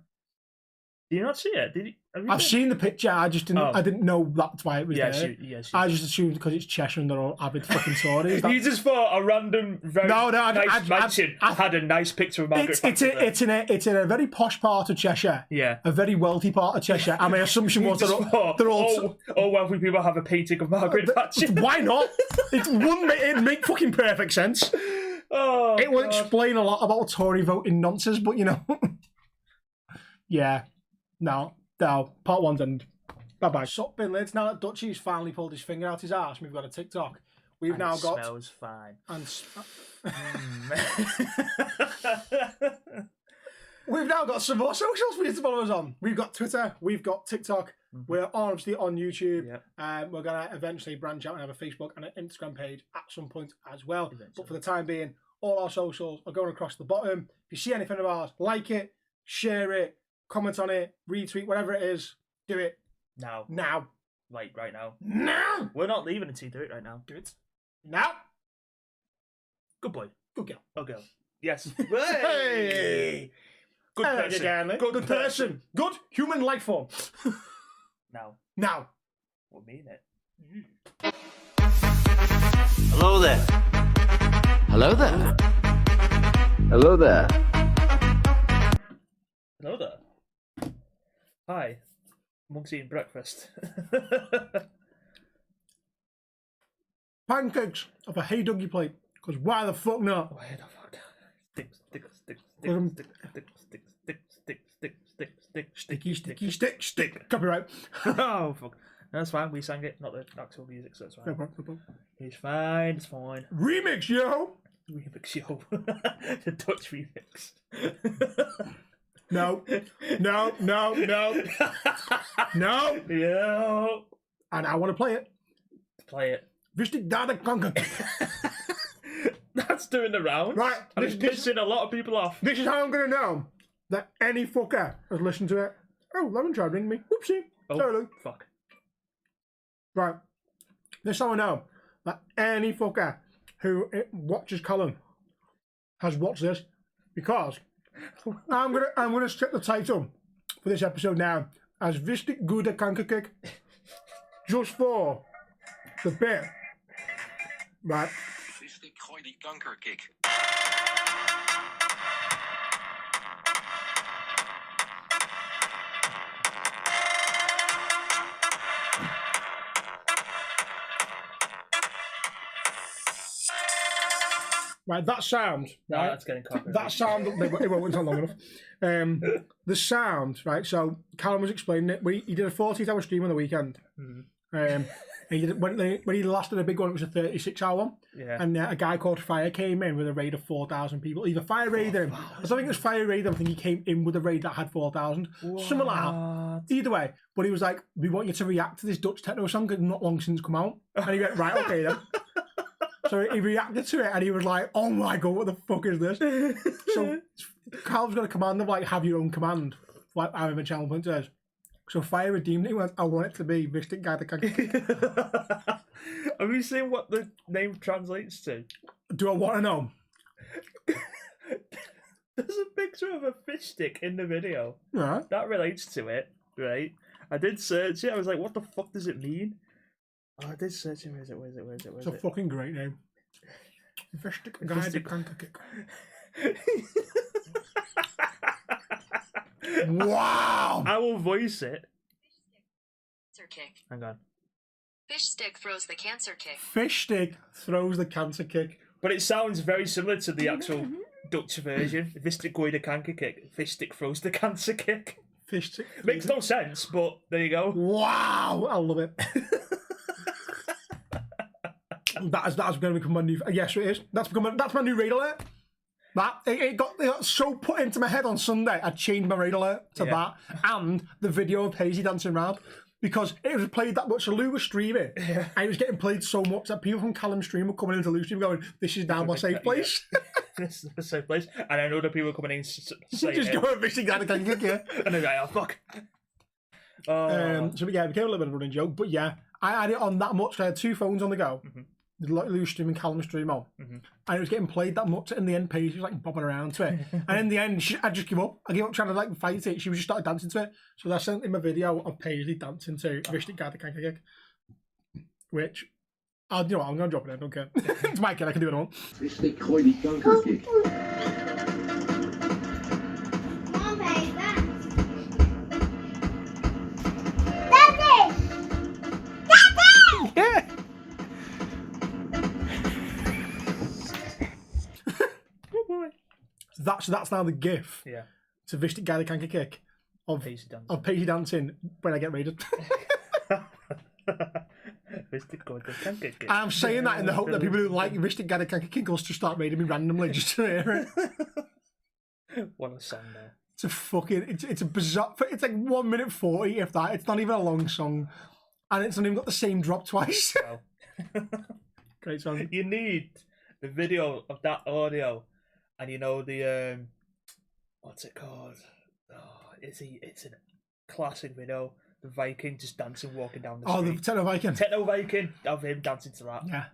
Did you not see it? Did you? Have you I've been? seen the picture. I just didn't. Oh. I didn't know that's why it was Yeah, there. she. I just assumed because it's Cheshire and they're all avid fucking Tories. You just thought a random, very nice mansion had a nice picture of Margaret Thatcher there. It's in a very posh part of Cheshire. Yeah. A very wealthy part of Cheshire. And my assumption You was just thought, they're all. all wealthy people have a painting of Margaret Thatcher. Why not? It'd make fucking perfect sense. Oh, It will God. explain a lot about Tory voting nonsense, but you know. Yeah. No. Part one's end. Bye-bye. Sup, bin lids. Now that Dutchy's finally pulled his finger out his arse and we've got a TikTok, we've now got... Smells fine. We've now got some more socials for you to follow us on. We've got Twitter, we've got TikTok, we're obviously on YouTube. Yep. We're going to eventually branch out and have a Facebook and an Instagram page at some point as well. But for the time being, all our socials are going across the bottom. If you see anything of ours, like it, share it, comment on it, retweet, whatever it is, do it Now. now. Like, right now. Now! We're not leaving until you do it right now. Do it now. Good boy. Good girl. Oh, girl. Yes. Hey! Good Hello, person. darling. Good person. Good human life form. Now. Now. We'll mean it. Hello there. Hello there. Hello there. Hello there. Hi. Monk's eating breakfast. Pancakes off a Hey Dougie plate. Because why the fuck not? Why the fuck? Stick. Copyright. Oh, fuck. That's fine. We sang it, not the actual music, so it's No fine. problem, no problem. It's fine. It's fine. Remix, yo! Remix, yo. The Dutch remix. No. No. Yo. And I want to play it. Play it. Visstick Kanker. That's doing the rounds. Right, And it's pissing a lot of people off. This is how I'm going to know that any fucker has listened to it. Oh, Lemon tried ringing me. Whoopsie. Oh, Sorry. fuck. Right. This is how I know that any fucker who watches Colin has watched this, because I'm gonna strip the title for this episode now as Visstick Gooi the Kanker kick. Just for the bit. Right. Visstick Gooi die Kanker kick. Right, that sound. No, Right, that's getting copyrighted. that sound. It won't take long enough. The sound, right? So Callum was explaining it. He did a 48-hour stream on the weekend. And he did, when he last did a big one, it was a 36-hour one. Yeah. And a guy called Fire came in with a raid of 4,000 people. Either Fire raided him. I don't think it was Fire raided him. I think he came in with a raid that had 4,000. Something like that. Either way. But he was like, we want you to react to this Dutch techno song because not long since come out. And he went, right, okay then. So he reacted to it and he was like, oh my god, what the fuck is this? So Carl's got a command of like, have your own command. Like I remember Channel Point says. So Fire redeemed it. He went, I want it to be Visstick Gooi the Kanker. Have you seen what the name translates to? Do I want to know? There's a picture of a fish stick in the video. Right. That relates to it, right? I did search it. I was like, what the fuck does it mean? Oh, I did search it. Where is it? It's a fucking great name. Visstick Gooi the Kanker kick. Wow! I will voice it. Cancer kick. Hang on. Fish stick throws the cancer kick. Fish stick throws the cancer kick. But it sounds very similar to the actual Dutch version. Visstick Gooi the Kanker kick. Fish stick throws the cancer kick. Fish stick. Makes no sense, but there you go. Wow! I love it. That's going to become my new. Yes, it is. That's my new raid alert. That it got so put into my head on Sunday. I changed my raid alert to that and the video of Hazy dancing around because it was played that much. So Lou was streaming, and it was getting played so much that people from Callum's stream were coming into Lou's stream going, "This is now my safe place." This is the safe place, and I know other people coming in saying, Just go and Visstick Gooi the Kanker kick. and they're like, "Oh fuck." So yeah, it became a little bit of a running joke, but yeah, I had it on that much. I had two phones on the go. Lou's stream and Callum's stream on, and it was getting played that much. And in the end, Paige was like bobbing around to it, and in the end, I just give up. I gave up trying to like fight it. She was just started dancing to it. So I sent him a video of Paisley dancing to Visstick Gooi the Kanker kick, which I'm going to drop it in. I don't care. It's my kid. I can do what I want. Visstick Gooi die Kanker kick. Yeah. That's now the GIF to Visstick Gooi the Kanker kick of Paisley dancing when I get raided. Visstick Gooi the Kanker kick. I'm saying that in the hope that people who like Visstick Gooi the Kanker kick will just start raiding me randomly just to hear it. What a song there. It's a fucking it's a bizarre. It's like 1 minute 40 if that. It's not even a long song, and it's not even got the same drop twice. Wow. Great song. You need the video of that audio. And you know the what's it called? Oh, it's a classic video. The Viking just dancing, walking down the street. Oh, the Techno Viking. Techno Viking of him dancing to that. Yeah.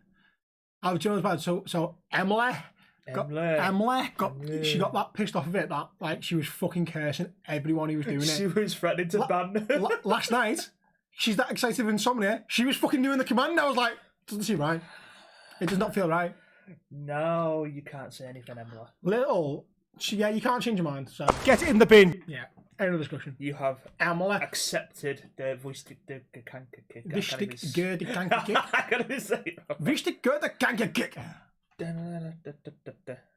I was just about so Emily got she got that pissed off of it that like she was fucking cursing everyone who was doing it. She was threatening to ban. Last night, she's that excited with Insomnia. She was fucking doing the command. I was like, doesn't seem right. It does not feel right. No, you can't say anything, Emma. You can't change your mind. So get it in the bin. Yeah, end of discussion. You have Emily accepted the Visstick the Kanker kick. Visstick Gooi the Kanker kick. I gotta say it. Visstick Gooi the Kanker kick.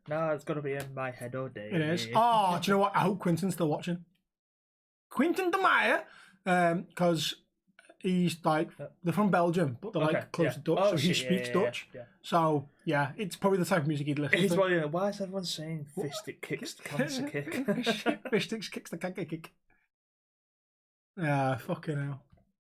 No, it's gonna be in my head all day. It is. Oh, do you know what? I hope Quinton's still watching. Quinton de Meyer, because he's like they're from Belgium, but they're like close to Dutch, so he speaks Dutch. Yeah. So yeah, it's probably the type of music he'd listen to. Probably, why is everyone saying Visstick kicks the cancer kick? Visstick kicks the Kanker kick. Fucking hell.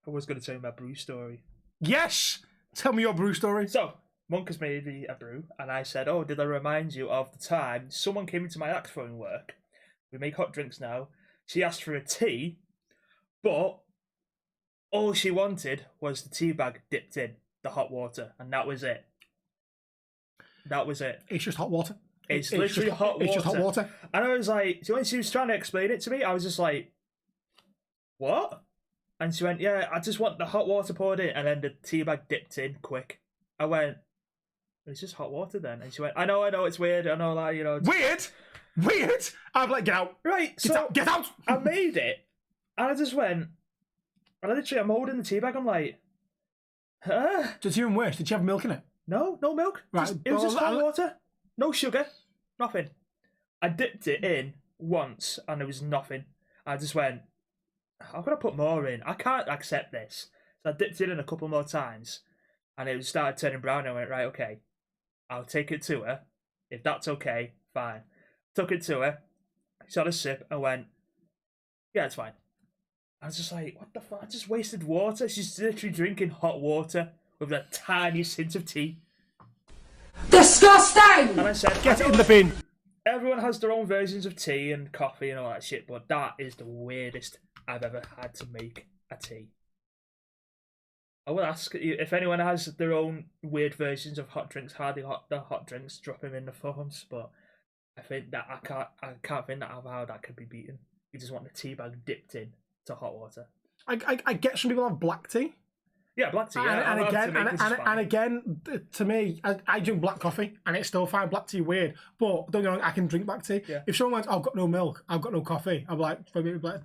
I was going to tell you my brew story. Yes, tell me your brew story. So Monk has made me a brew, and I said, "Oh, did I remind you of the time someone came into my axe throwing work? We make hot drinks now. She asked for a tea, but all she wanted was the tea bag dipped in the hot water, and that was it. That was it. It's just hot water. It's literally hot water. It's just hot water. And I was like, so when she was trying to explain it to me, I was just like, what? And she went, yeah, I just want the hot water poured in, and then the tea bag dipped in quick. I went, it's just hot water then. And she went, I know, it's weird. I know, like, you know. Weird? I'm like, get out. Right, Get out. I made it, and I just went, and I'm holding the tea bag, I'm like, huh? Did you even worse? Did you have milk in it? No milk. Right. It was just hot water. No sugar. Nothing. I dipped it in once, and there was nothing. I just went, I'm going to put more in. I can't accept this. So I dipped it in a couple more times, and it started turning brown. And I went, right, okay, I'll take it to her. If that's okay, fine. Took it to her. She had a sip and went, yeah, it's fine. I was just like, what the fuck? I just wasted water. She's literally drinking hot water with the tiniest hint of tea. Disgusting! And I said, Get it in the bin. everyone has their own versions of tea and coffee and all that shit, but that is the weirdest I've ever had to make a tea. I will ask you if anyone has their own weird versions of hot drinks, the hot drinks, drop them in the forums. But I think that I can't think that how that could be beaten. You just want the tea bag dipped in to hot water. I get some people have black tea. Yeah, black tea. And again, to me, I drink black coffee, and it's still fine. Black tea weird, but don't get me wrong, I can drink black tea. Yeah. If someone went, I've got no milk, I've got no coffee, I'm like, make me a black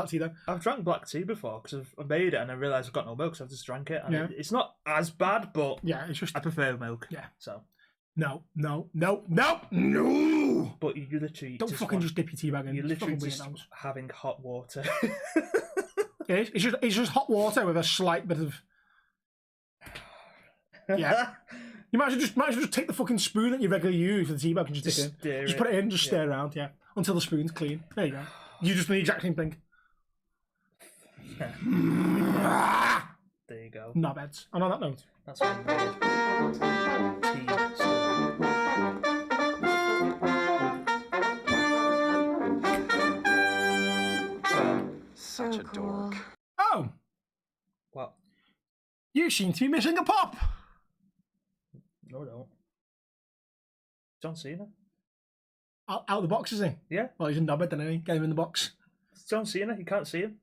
tea then. I've drank black tea before because I made it and I realised I've got no milk, so I've just drank it. And it's not as bad, but yeah, it's just I prefer milk. Yeah. So no. But you literally don't fucking just dip your tea bag in. You're literally just having hot water. It's just hot water with a slight bit of. Yeah. You might as well just take the fucking spoon that you regularly use for the tea bag and just dip it in. Just put it in, stir around, until the spoon's clean. There you go. You just do the exact same thing. There you go. Knobheads. And on that note, that's one tea Such a dork. Oh! What? You seem to be missing a pop! No, I don't. John Cena? Out the box, is he? Yeah. Well, he's a knobhead, then, isn't he? Get him in the box. It's John Cena, you can't see him.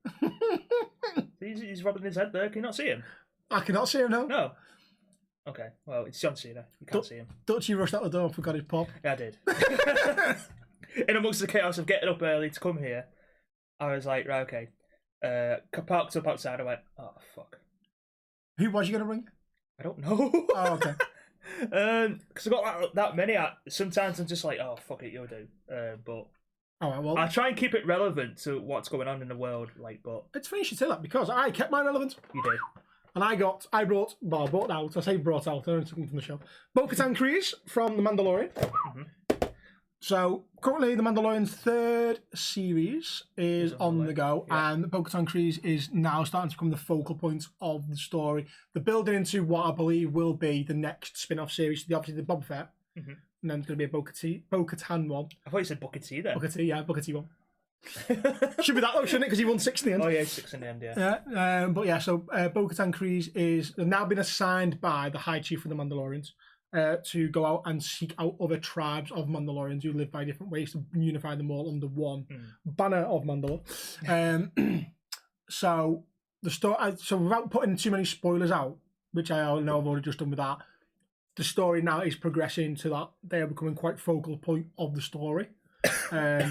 he's rubbing his head there, can you not see him? I cannot see him now. No. Okay, well, it's John Cena, you can't see him. Dutchy rushed out the door and forgot his pop. Yeah, I did. In amongst the chaos of getting up early to come here, I was like, right, okay. Parked up outside, I went, oh, fuck. Who was you going to ring? I don't know. Oh, okay. Because I got that many. Sometimes I'm just like, oh, fuck it, you'll do. But well, I try and keep it relevant to what's going on in the world. But it's funny you should say that because I kept mine relevant. You did. And I brought out, I say brought out, I took them from the show. Bo-Katan Kryze from The Mandalorian. Mm-hmm. So currently, The Mandalorian's third series is on the go, and Bo-Katan Kryze is now starting to become the focal point of the story. They're building into what I believe will be the next spin-off series. Obviously, the Boba Fett, and then there's going to be a Bo-Katan one. I thought you said Booker T then. Booker T, yeah, Booker T one. Should be that though, shouldn't it? Because he won 6 in the end. Oh yeah, 6 in the end, yeah. But yeah, so Bo-Katan Kryze is now been assigned by the High Chief of the Mandalorians to go out and seek out other tribes of Mandalorians who live by different ways to unify them all under one banner of Mandalore. So the story. So without putting too many spoilers out, which I know I've already just done with that, the story now is progressing to that they are becoming quite focal point of the story.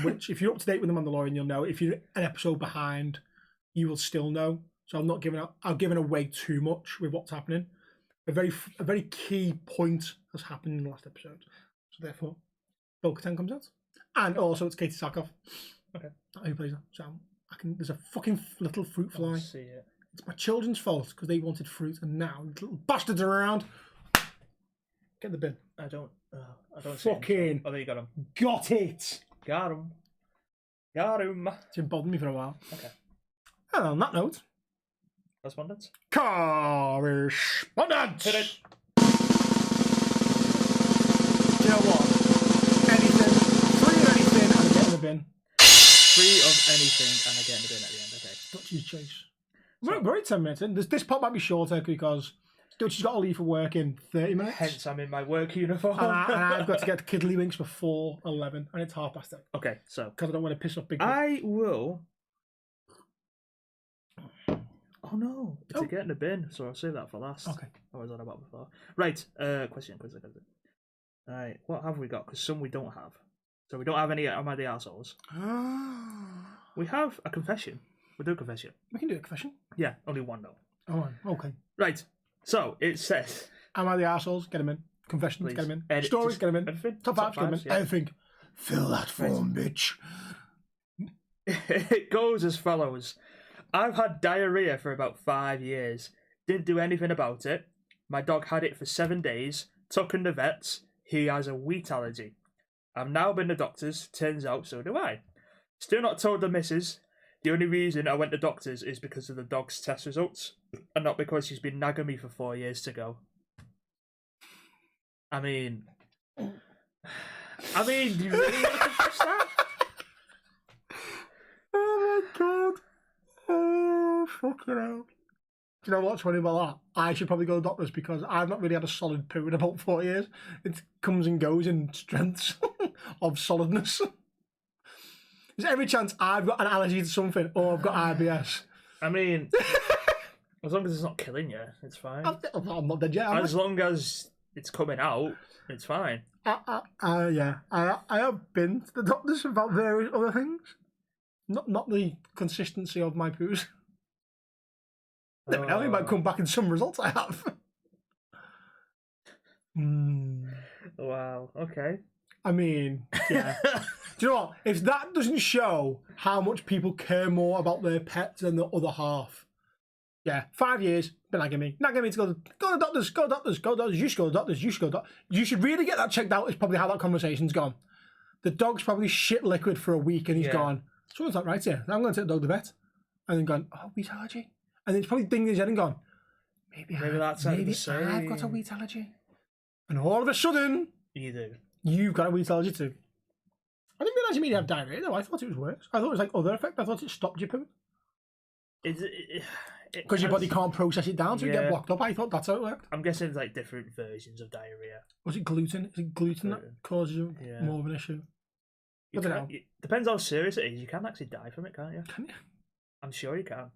Which, if you're up to date with The Mandalorian, you'll know. If you're an episode behind, you will still know. So I'm not giving away too much with what's happening. A very key point has happened in the last episode. So therefore, Bo-Katan comes out, and also it's Katie Sackhoff. Okay, who plays her? So there's a fucking little fruit fly. See it. It's my children's fault because they wanted fruit, and now little bastards are around. Get in the bin. I don't fucking. Oh, there you got him. Got it. Got him. Got him. It's been bothering me for a while. Okay. And on that note, correspondence. Correspondence. Hit it. Do you know what? Anything, free of anything, and get in the bin. Free of anything, and I get in the bin at the end. Okay. Dutchy's choice. We're only 10 minutes in. This part might be shorter because Dutchy's got to leave for work in 30 minutes. Hence, I'm in my work uniform. and I've got to get to Kiddlywinks before 11, and it's 8:30. Okay, so because I don't want to piss off Big. I will Oh no, it's Oh. a get in the bin, so I'll save that for last. Okay. I was on about before. Right, question. Alright, what have we got? Because some we don't have. So we don't have any Am I the Arseholes. We have a confession. We'll do a confession. We can do a confession. Yeah, only one though. Oh, okay. Right, so it says... Am I the arseholes? Get him in. Confessions, Please. get him in. Edit, Stories, just get him in. everything. Top fives, get him in. yeah. Everything. Fill that form, bitch. It goes as follows. I've had diarrhea for about 5 years. Didn't do anything about it. My dog had it for 7 days. Took him to vets. He has a wheat allergy. I've now been to doctors. Turns out so do I. Still not told the missus. The only reason I went to doctors is because of the dog's test results, and not because she's been nagging me for 4 years to go. I mean, do you really want to confess that? Oh my god. Oh, fucking hell. Do you know what's funny about that? I should probably go to doctors because I've not really had a solid poo in about 4 years. It comes and goes in strengths of solidness. There's every chance I've got an allergy to something or I've got IBS. I mean, as long as it's not killing you, it's fine. I'm not dead yet. As long as it's coming out, it's fine. Yeah. I have been to the doctors about various other things. Not the consistency of my poos. Never know, he might come back in some results I have. Wow, okay. I mean, yeah. Do you know what? If that doesn't show how much people care more about their pets than the other half. Yeah, 5 years, been nagging me to go to doctors, go to doctors, you should go to doctors, you should go to doctors. You should really get that checked out, is probably how that conversation's gone. The dog's probably shit liquid for a week and he's gone, someone's like, right here, I'm going to take the dog to the vet. And then gone, oh, wheat allergy. And then he's probably dinging his head and gone, maybe I've got a wheat allergy. And all of a sudden, You do. you've got a wheat allergy too. I didn't realise you mean have diarrhea though. I thought it was worse. I thought it was like other effect. I thought it stopped your poo. Because your body can't process it down, so you get blocked up. I thought that's how it worked. I'm guessing it's like different versions of diarrhea. Was it gluten? Is it gluten that causes more of an issue? I don't know. Depends how serious it is. You can actually die from it, can't you? Can you? I'm sure you can.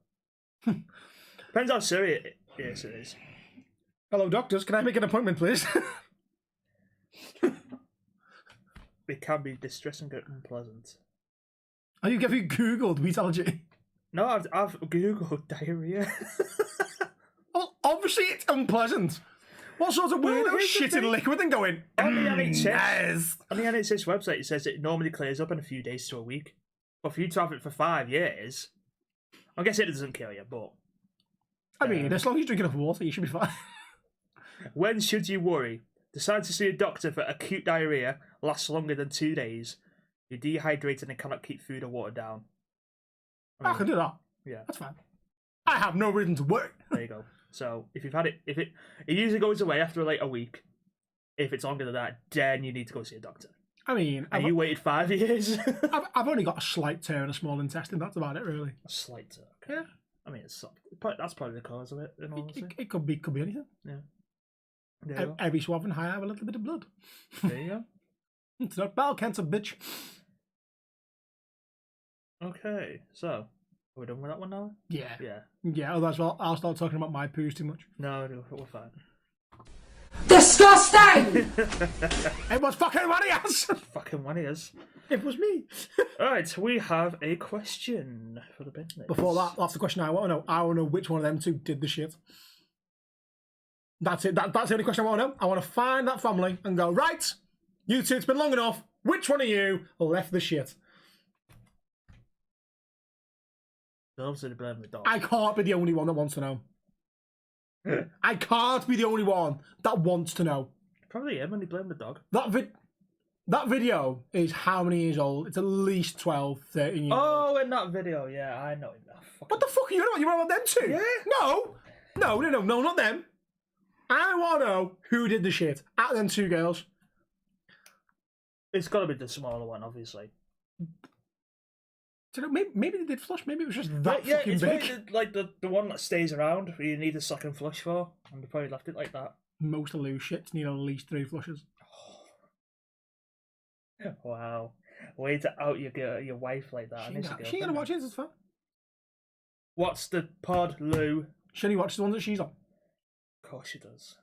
Depends how serious it is. Hello, doctors. Can I make an appointment, please? It can be distressing and unpleasant. Have you Googled wheat allergy? No, I've Googled diarrhea. Well, obviously it's unpleasant. What sort of weirdo shitting liquid and going, on the NHS, nice. On the NHS website, it says it normally clears up in a few days to a week. But for you to have it for 5 years, I guess it doesn't kill you, but... I mean, as long as you drink enough water, you should be fine. When should you worry? Decide to see a doctor for acute diarrhea lasts longer than 2 days. You're dehydrated and cannot keep food or water down. I can do that. Yeah. That's fine. I have no reason to worry. There you go. So if you've had it, it usually goes away after like a week. If it's longer than that, then you need to go see a doctor. I mean, and you waited 5 years. I've only got a slight tear in a small intestine. That's about it, really. A slight tear. Okay. Yeah. I mean, that's probably the cause of it. In honesty. It could be anything. Yeah. Every so often, I have a little bit of blood. There you go. It's not bowel cancer, bitch. Okay, so are we done with that one now? Yeah. Yeah. Otherwise, I'll start talking about my poos too much. No, we're fine. Disgusting! It was fucking Warriors! Fucking Warriors. It was me. Alright, we have a question for the business. Before that's the question I want to know. I want to know which one of them two did the shit. That's it. That's the only question I want to know. I want to find that family and go, right, you two, it's been long enough. Which one of you left the shit? Obviously, blame the dog. I can't be the only one that wants to know. I can't be the only one that wants to know. Probably him, and he blamed the dog. That video is how many years old? It's at least 12, 13 years old. Oh, in that video, yeah, I know him. What the fuck are you on about? You're on about them two? Yeah. No, not them. I want to know who did the shit out of them two girls. It's got to be the smaller one, obviously. Do you know, maybe they did flush. Maybe it was just that fucking it's big. like the one that stays around, where you need a second flush for, and they probably left it like that. Most of loose shits need at least 3 flushes. Wow. Way to out your wife like that. She ain't gonna watch it, it's fine. What's the pod, Lou? She only watches the ones that she's on. Of course she does.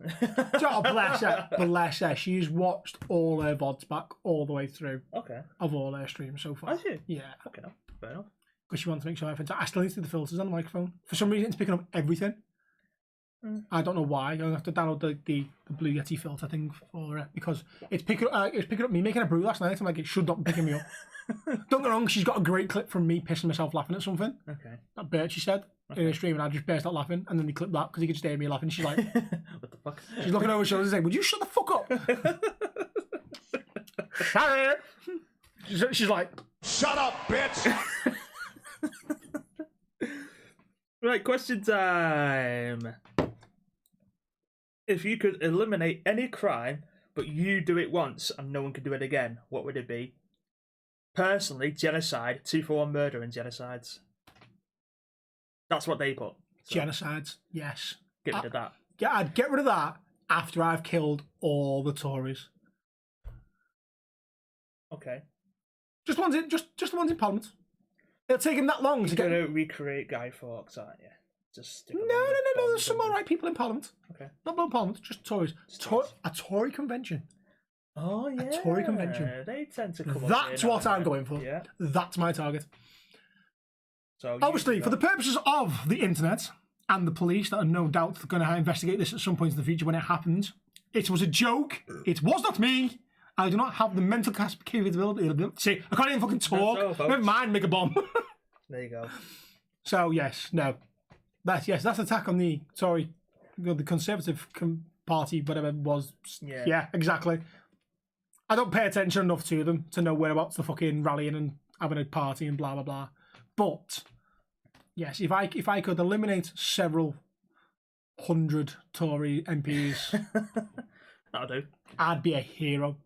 Oh, bless her. Bless her. She's watched all her VODs back all the way through Okay. of all her streams so far. Has she? Yeah. Okay, no. Fair enough. Because she wants to make sure everything's... I still need to do the filters on the microphone. For some reason, it's picking up everything. I don't know why. I have to download the Blue Yeti filter thing for it because it's picking up me making a brew last night. I'm like, it should not be picking me up. Don't get wrong, she's got a great clip from me pissing myself laughing at something. Okay. That Birchie said in her stream, and I just burst out laughing, and then they clipped that because he could just hear me laughing. She's like, What the fuck? she's looking over her shoulders and saying, "Would you shut the fuck up?" Shut it. She's like, Shut up, bitch! Right, question time. If you could eliminate any crime, but you do it once and no one can do it again, what would it be? Personally, genocide, 2-for-1 murder and genocides. That's what they put. So genocides, yes. get rid of that. Yeah, I'd get rid of that after I've killed all the Tories. Okay. Just the ones in Parliament. It'll take him that long to You're get... going to recreate Guy Fawkes, aren't you? Just stick No. There's some alright people in Parliament. Okay. Not in Parliament, just Tories. A Tory convention. Oh, yeah. A Tory convention. They tend to come up That's here now what and I'm then. going for. Yeah. That's my target. So Obviously, for the purposes of the internet and the police that are no doubt going to investigate this at some point in the future when it happens, it was a joke. It was not me. I do not have the mental capability. See, I can't even fucking talk. That's all, Never mind, make a bomb. There you go. So, yes, no. That's attack on the Tory, the Conservative Party, whatever it was. Yeah, exactly. I don't pay attention enough to them to know whereabouts they're fucking rallying and having a party and blah, blah, blah. But, yes, if I could eliminate several hundred Tory MPs, That'll do. I'd be a hero.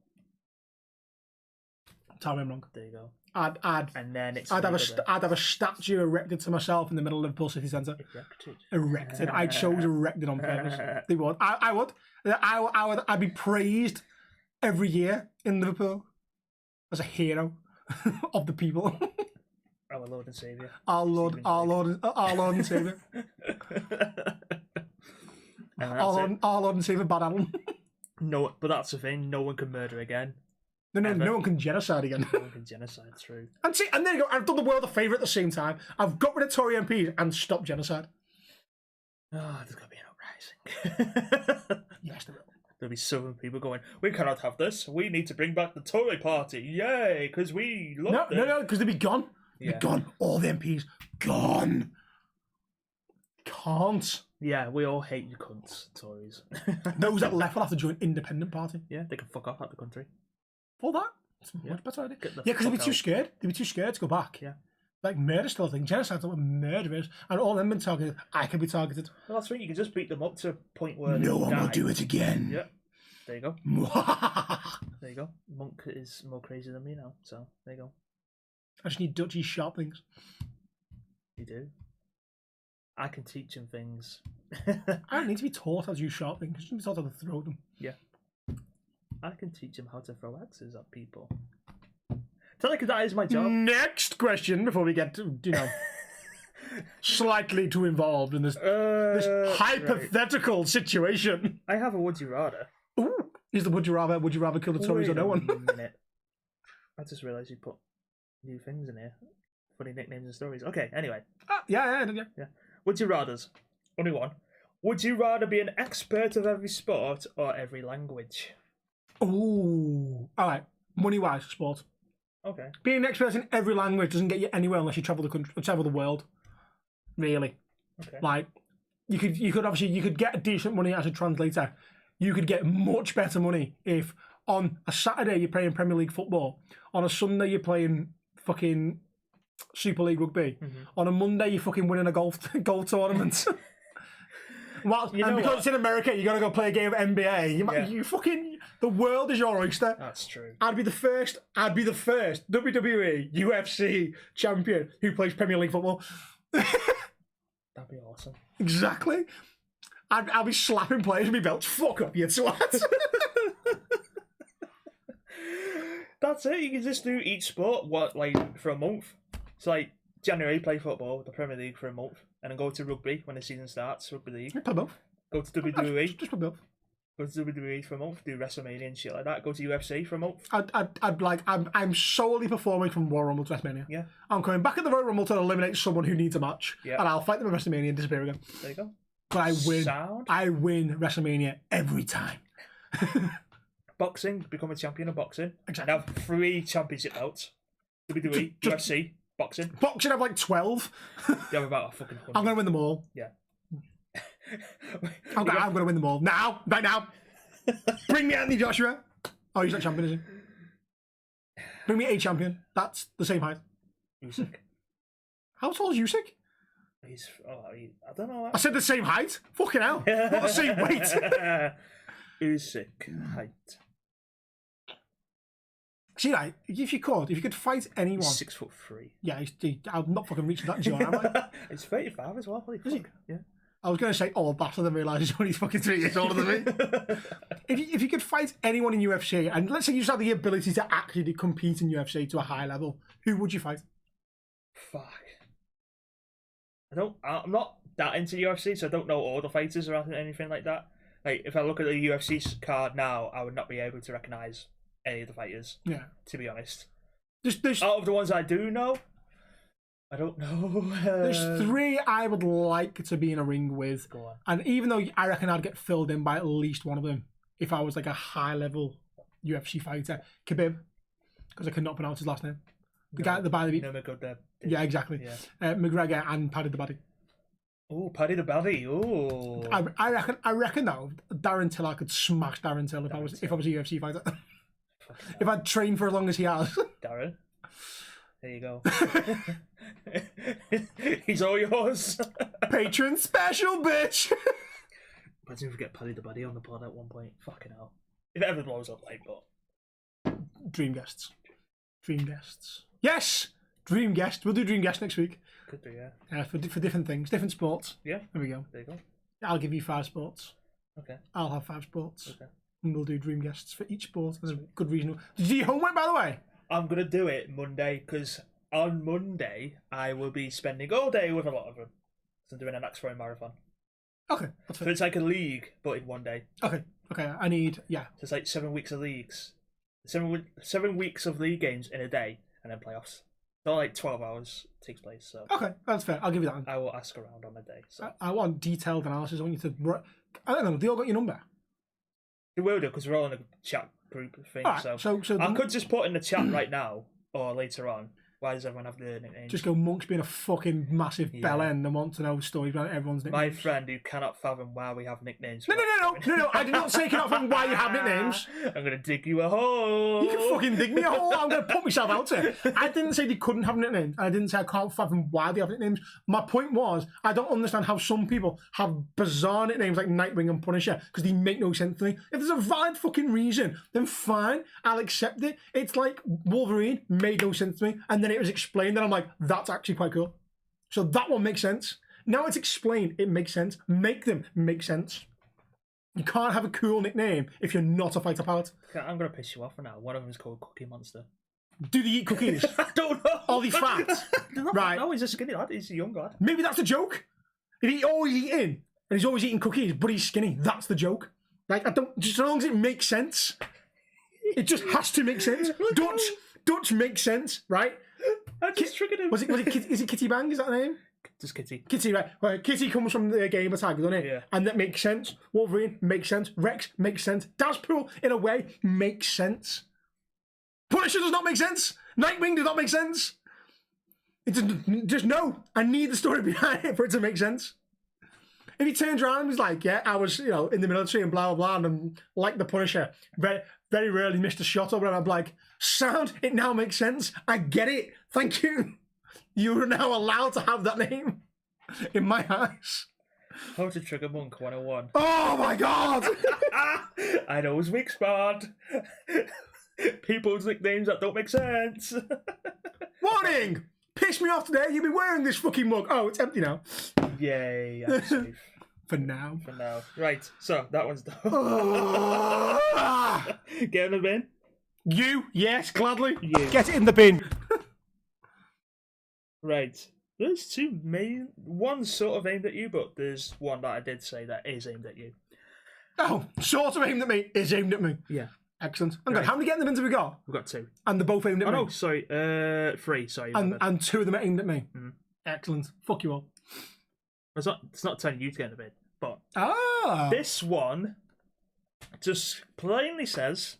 Tell me I'm wrong. There you go. I'd then have a statue erected to myself in the middle of Liverpool City Centre. Erected. I chose erected on purpose. They would. I would. I'd be praised every year in Liverpool as a hero of the people. Our Lord and Saviour. Our Lord and Saviour. Our Lord and Saviour, Bad Alan. No, but that's the thing. No one can murder again. No one can genocide again. No one can genocide through. And see, and there you go. I've done the world a favour at the same time. I've got rid of Tory MPs and stopped genocide. Oh, there's going to be an uprising. Yes, there will. There'll be Southern people going, we cannot have this. We need to bring back the Tory party. Yay, because we love them. No, because they'll be gone. They'll be gone. All the MPs, gone. Can't. Yeah, we all hate you cunts, Tories. Those that left will have to join independent party. Yeah, they can fuck off out the country. For that? It's a much better idea. Yeah, because they'd be too scared. They'd be too scared to go back. Yeah. Like murder still a thing. Genocide's not what murder is. And all them been targeted. I can be targeted. Well, that's right. You can just beat them up to a point where no they one die. will do it again. Yeah. There you go. There you go. Monk is more crazy than me now. So, there you go. I just need Dutchy sharp things. You do. I can teach him things. I don't need to be taught how to use sharp things. I just need to be taught how to throw them. Yeah. I can teach him how to throw axes at people. Tell you that is my job. Next question before we get to, slightly too involved in this hypothetical situation. I have a would you rather. Ooh, is the would you rather kill the Tories or no one? Minute. I just realised you put new things in here. Funny nicknames and stories. Okay, anyway. Yeah. Would you rathers? Only one. Would you rather be an expert of every sport or every language? Ooh. Alright. Money-wise, sport. Okay. Being an expert in every language doesn't get you anywhere unless you travel the country, travel the world. Really. Okay. Like, you could get decent money as a translator. You could get much better money if on a Saturday you're playing Premier League football, on a Sunday you're playing fucking Super League rugby, on a Monday you're fucking winning a golf tournament. Because it's in America, you gotta go play a game of NBA. You fucking, the world is your oyster. That's true. I'd be the first WWE, UFC champion who plays Premier League football. That'd be awesome. Exactly. I'd be slapping players with my belts. Fuck up, you twat. That's it. You can just do each sport for a month. It's like January, play football, the Premier League for a month, and then go to rugby when the season starts, rugby league. Play both. Go to WWE. Just play both. Go to WWE for a month, do WrestleMania and shit like that. Go to UFC for a month. I'm solely performing from Royal Rumble to WrestleMania. Yeah. I'm coming back at the Royal Rumble to eliminate someone who needs a match, and I'll fight them at WrestleMania and disappear again. There you go. But I win. Sound. I win WrestleMania every time. Boxing, become a champion of boxing. Exactly. And have 3 championship belts. WWE, UFC, boxing. Boxing, I have like 12. You have about a fucking 100. I'm going to win them all. Yeah. I'm going to win them all. Now! Right now! Bring me Anthony Joshua. Oh, he's not champion, is he? Bring me a champion. That's the same height. Usyk. How tall is Usyk? I don't know. I said the same height. Fucking hell. Not the same weight. Usyk height. See, like, if you could fight anyone. 6'3". Yeah, I'm not fucking reaching that John, am I? He's 35 as well. Holy fuck. Yeah. I was going to say all that, and then realise he's only fucking 3 years older than me. If you could fight anyone in UFC, and let's say you just had the ability to actually compete in UFC to a high level, who would you fight? Fuck. I'm not that into UFC, so I don't know all the fighters or anything like that. Like, if I look at the UFC card now, I would not be able to recognise any of the fighters. Yeah. To be honest. There's out of the ones I do know, I don't know. There's 3 I would like to be in a ring with. Go on. And even though I reckon I'd get filled in by at least one of them, if I was like a high level UFC fighter, Khabib, because I cannot pronounce his last name. The guy at the body. Yeah, exactly. Yeah. McGregor and Paddy the Baddy. Oh, Paddy the Baddy. Oh. I reckon though, Darren Till, I could smash Darren Till if I was a UFC fighter. If I'd trained for as long as he has. Darren. There you go. He's all yours. Patron special, bitch. Imagine if we get Paddy the Baddy on the pod at one point. Fucking hell. If it ever blows up, like, but. Dream guests. Yes! Dream guest. We'll do dream guest next week. Could do, yeah. Yeah, for different things, different sports. Yeah. There we go. There you go. I'll give you 5 sports. Okay. I'll have 5 sports. Okay. And we'll do dream guests for each sport. There's a good reason. Did you do your homework, by the way? I'm going to do it Monday, because on Monday, I will be spending all day with a lot of them. So I'm doing an Axe Throwing marathon. Okay. That's so fair. it's like a league, but in one day. Okay. I need, yeah. So it's like 7 weeks of leagues. 7 weeks of league games in a day, and then playoffs. So like 12 hours takes place. So okay, that's fair. I'll give you that one. I will ask around on a day. So I want detailed analysis. I want you to. I don't know. They all got your number. They will do, because we're all in a chat group thing. Right, so I could just put in the chat right now or later on. Why does everyone have their nicknames? Just go Monk's being a fucking massive bell end and want to know stories about everyone's nicknames. My friend who cannot fathom why we have nicknames. No. I did not say you cannot fathom why you have nicknames. I'm going to dig you a hole. You can fucking dig me a hole. I'm going to put myself out there. I didn't say they couldn't have nicknames. I didn't say I can't fathom why they have nicknames. My point was, I don't understand how some people have bizarre nicknames like Nightwing and Punisher because they make no sense to me. If there's a valid fucking reason, then fine, I'll accept it. It's like Wolverine made no sense to me, and then it was explained, and I'm like, that's actually quite cool. So that one makes sense. Now it's explained, it makes sense. Make them make sense. You can't have a cool nickname if you're not a fighter pilot. I'm going to piss you off for now. One of them is called Cookie Monster. Do they eat cookies? I don't know. Are they fat? Right. No, he's a skinny lad. He's a young lad. Maybe that's the joke. If he's always eating, and he's always eating cookies, but he's skinny, that's the joke. Like, I don't, just as long as it makes sense. It just has to make sense. Dutch makes sense, right? I just triggered him. Was it is it Kitty Bang? Is that the name? Just Kitty. Kitty, right. Well, Kitty comes from the gamer tag, doesn't it? Yeah. And that makes sense. Wolverine makes sense. Rex makes sense. Deadpool, in a way, makes sense. Punisher does not make sense. Nightwing does not make sense. It just no. I need the story behind it for it to make sense. If he turns around and he's like, yeah, I was, in the military and blah, blah, blah, and I'm like the Punisher, very, very rarely missed a shot or whatever, I'm like, sound, it now makes sense. I get it. Thank you. You are now allowed to have that name in my eyes. How to trigger Monk 101. Oh my god! I know his weak spot. People's nicknames that don't make sense. Warning! Piss me off today, you'll be wearing this fucking mug. Oh, it's empty now. Yay, I'm safe. For now. Right, so that one's done. Get in the bin. You? Yes, gladly. You. Get it in the bin. Right. There's two main. One's sort of aimed at you, but there's one that I did say that is aimed at you. Oh, sort of aimed at me is aimed at me. Yeah. Excellent. I'm Right. good. How many getting them have we got? We've got two. And they're both aimed at Oh me. no, sorry. 3. Sorry. And two of them are aimed at me. Mhm. Excellent. Fuck you all. It's not telling you to get in the bin, but Ah. this one just plainly says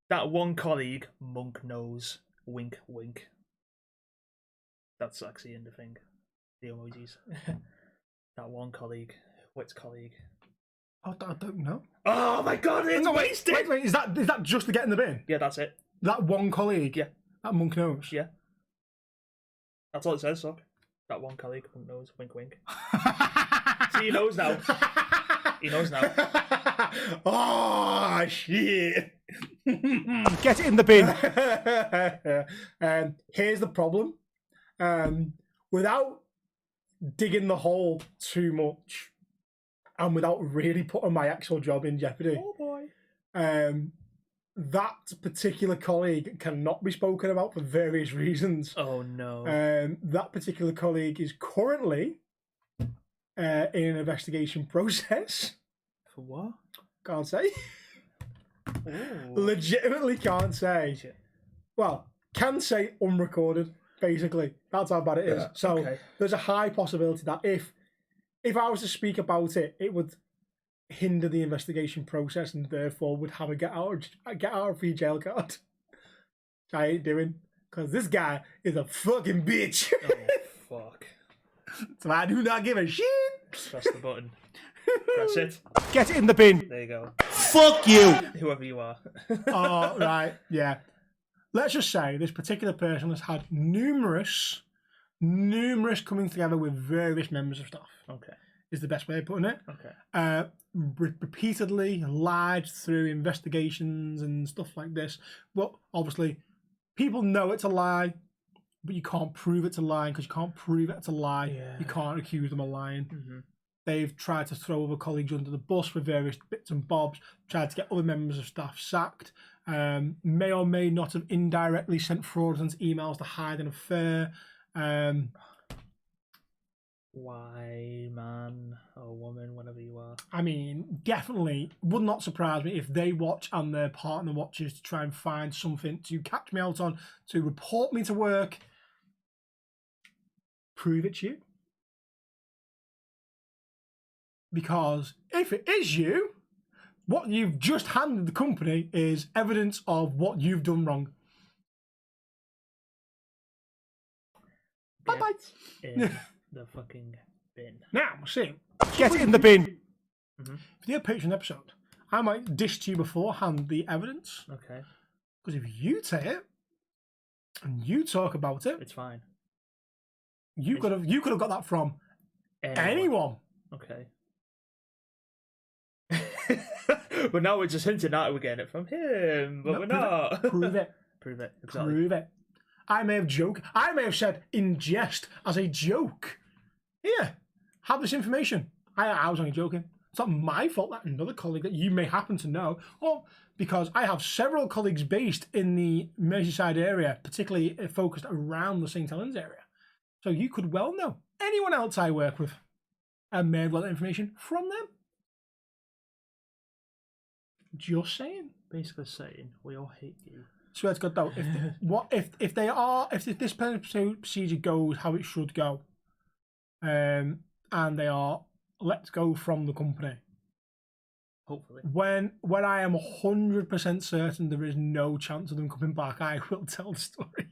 that one colleague Monk knows. Wink, wink. That's actually in the thing. The emojis. That one colleague. Which colleague? I don't know. Oh my god, it's wasted! Wait, is that just to get in the bin? Yeah, that's it. That one colleague? Yeah. That Monk knows? Yeah. That's all it says, Sock. That one colleague Monk knows. Wink, wink. See, he knows now. He knows now. Oh, shit. Get it in the bin. Here's the problem. Without digging the hole too much and without really putting my actual job in jeopardy, Oh boy. that particular colleague cannot be spoken about for various reasons. Oh no. That particular colleague is currently in an investigation process. For what? Can't say. Ooh. Legitimately can't say. Shit. Well, can say unrecorded, basically. That's how bad it is. Yeah, So okay. there's a high possibility that if I was to speak about it, it would hinder the investigation process and therefore would have a get out of free jail card. Which I ain't doing. Because this guy is a fucking bitch. Oh fuck. So I do not give a shit. Press the button. Press it. Get it in the bin. There you go. Fuck you. Whoever you are. Oh, right. Yeah. Let's just say this particular person has had numerous coming together with various members of staff. Okay. Is the best way of putting it. Okay. Repeatedly lied through investigations and stuff like this. But obviously, people know it's a lie, but you can't prove it's a lie because you can't prove it's a lie. Yeah. You can't accuse them of lying. Mm-hmm. They've tried to throw other colleagues under the bus for various bits and bobs, tried to get other members of staff sacked, may or may not have indirectly sent fraudulent emails to hide an affair. Why, man or woman, whatever you are. I mean, definitely would not surprise me if they watch and their partner watches to try and find something to catch me out on, to report me to work. Prove it's you. Because if it is you, what you've just handed the company is evidence of what you've done wrong. Bye-bye. In the fucking bin. Now, see, get it in the bin. Mm-hmm. For the Patreon episode, I might dish to you beforehand the evidence. Okay. Because if you take it and you talk about it, It's fine. you could have got that from anyone. Okay. But now we're just hinting at it, we're getting it from him, but No, we're not. Prove it. Prove it. Exactly. Prove it. I may have said in jest as a joke. Here, have this information. I was only joking. It's not my fault that another colleague that you may happen to know, or because I have several colleagues based in the Merseyside area, particularly focused around the St Helens area. So you could well know anyone else I work with and may have got that information from them. Just saying. Basically saying, we all hate you. Swear to God, though, if this procedure goes how it should go, and they are let go from the company, Hopefully. when I am 100% certain there is no chance of them coming back, I will tell the story.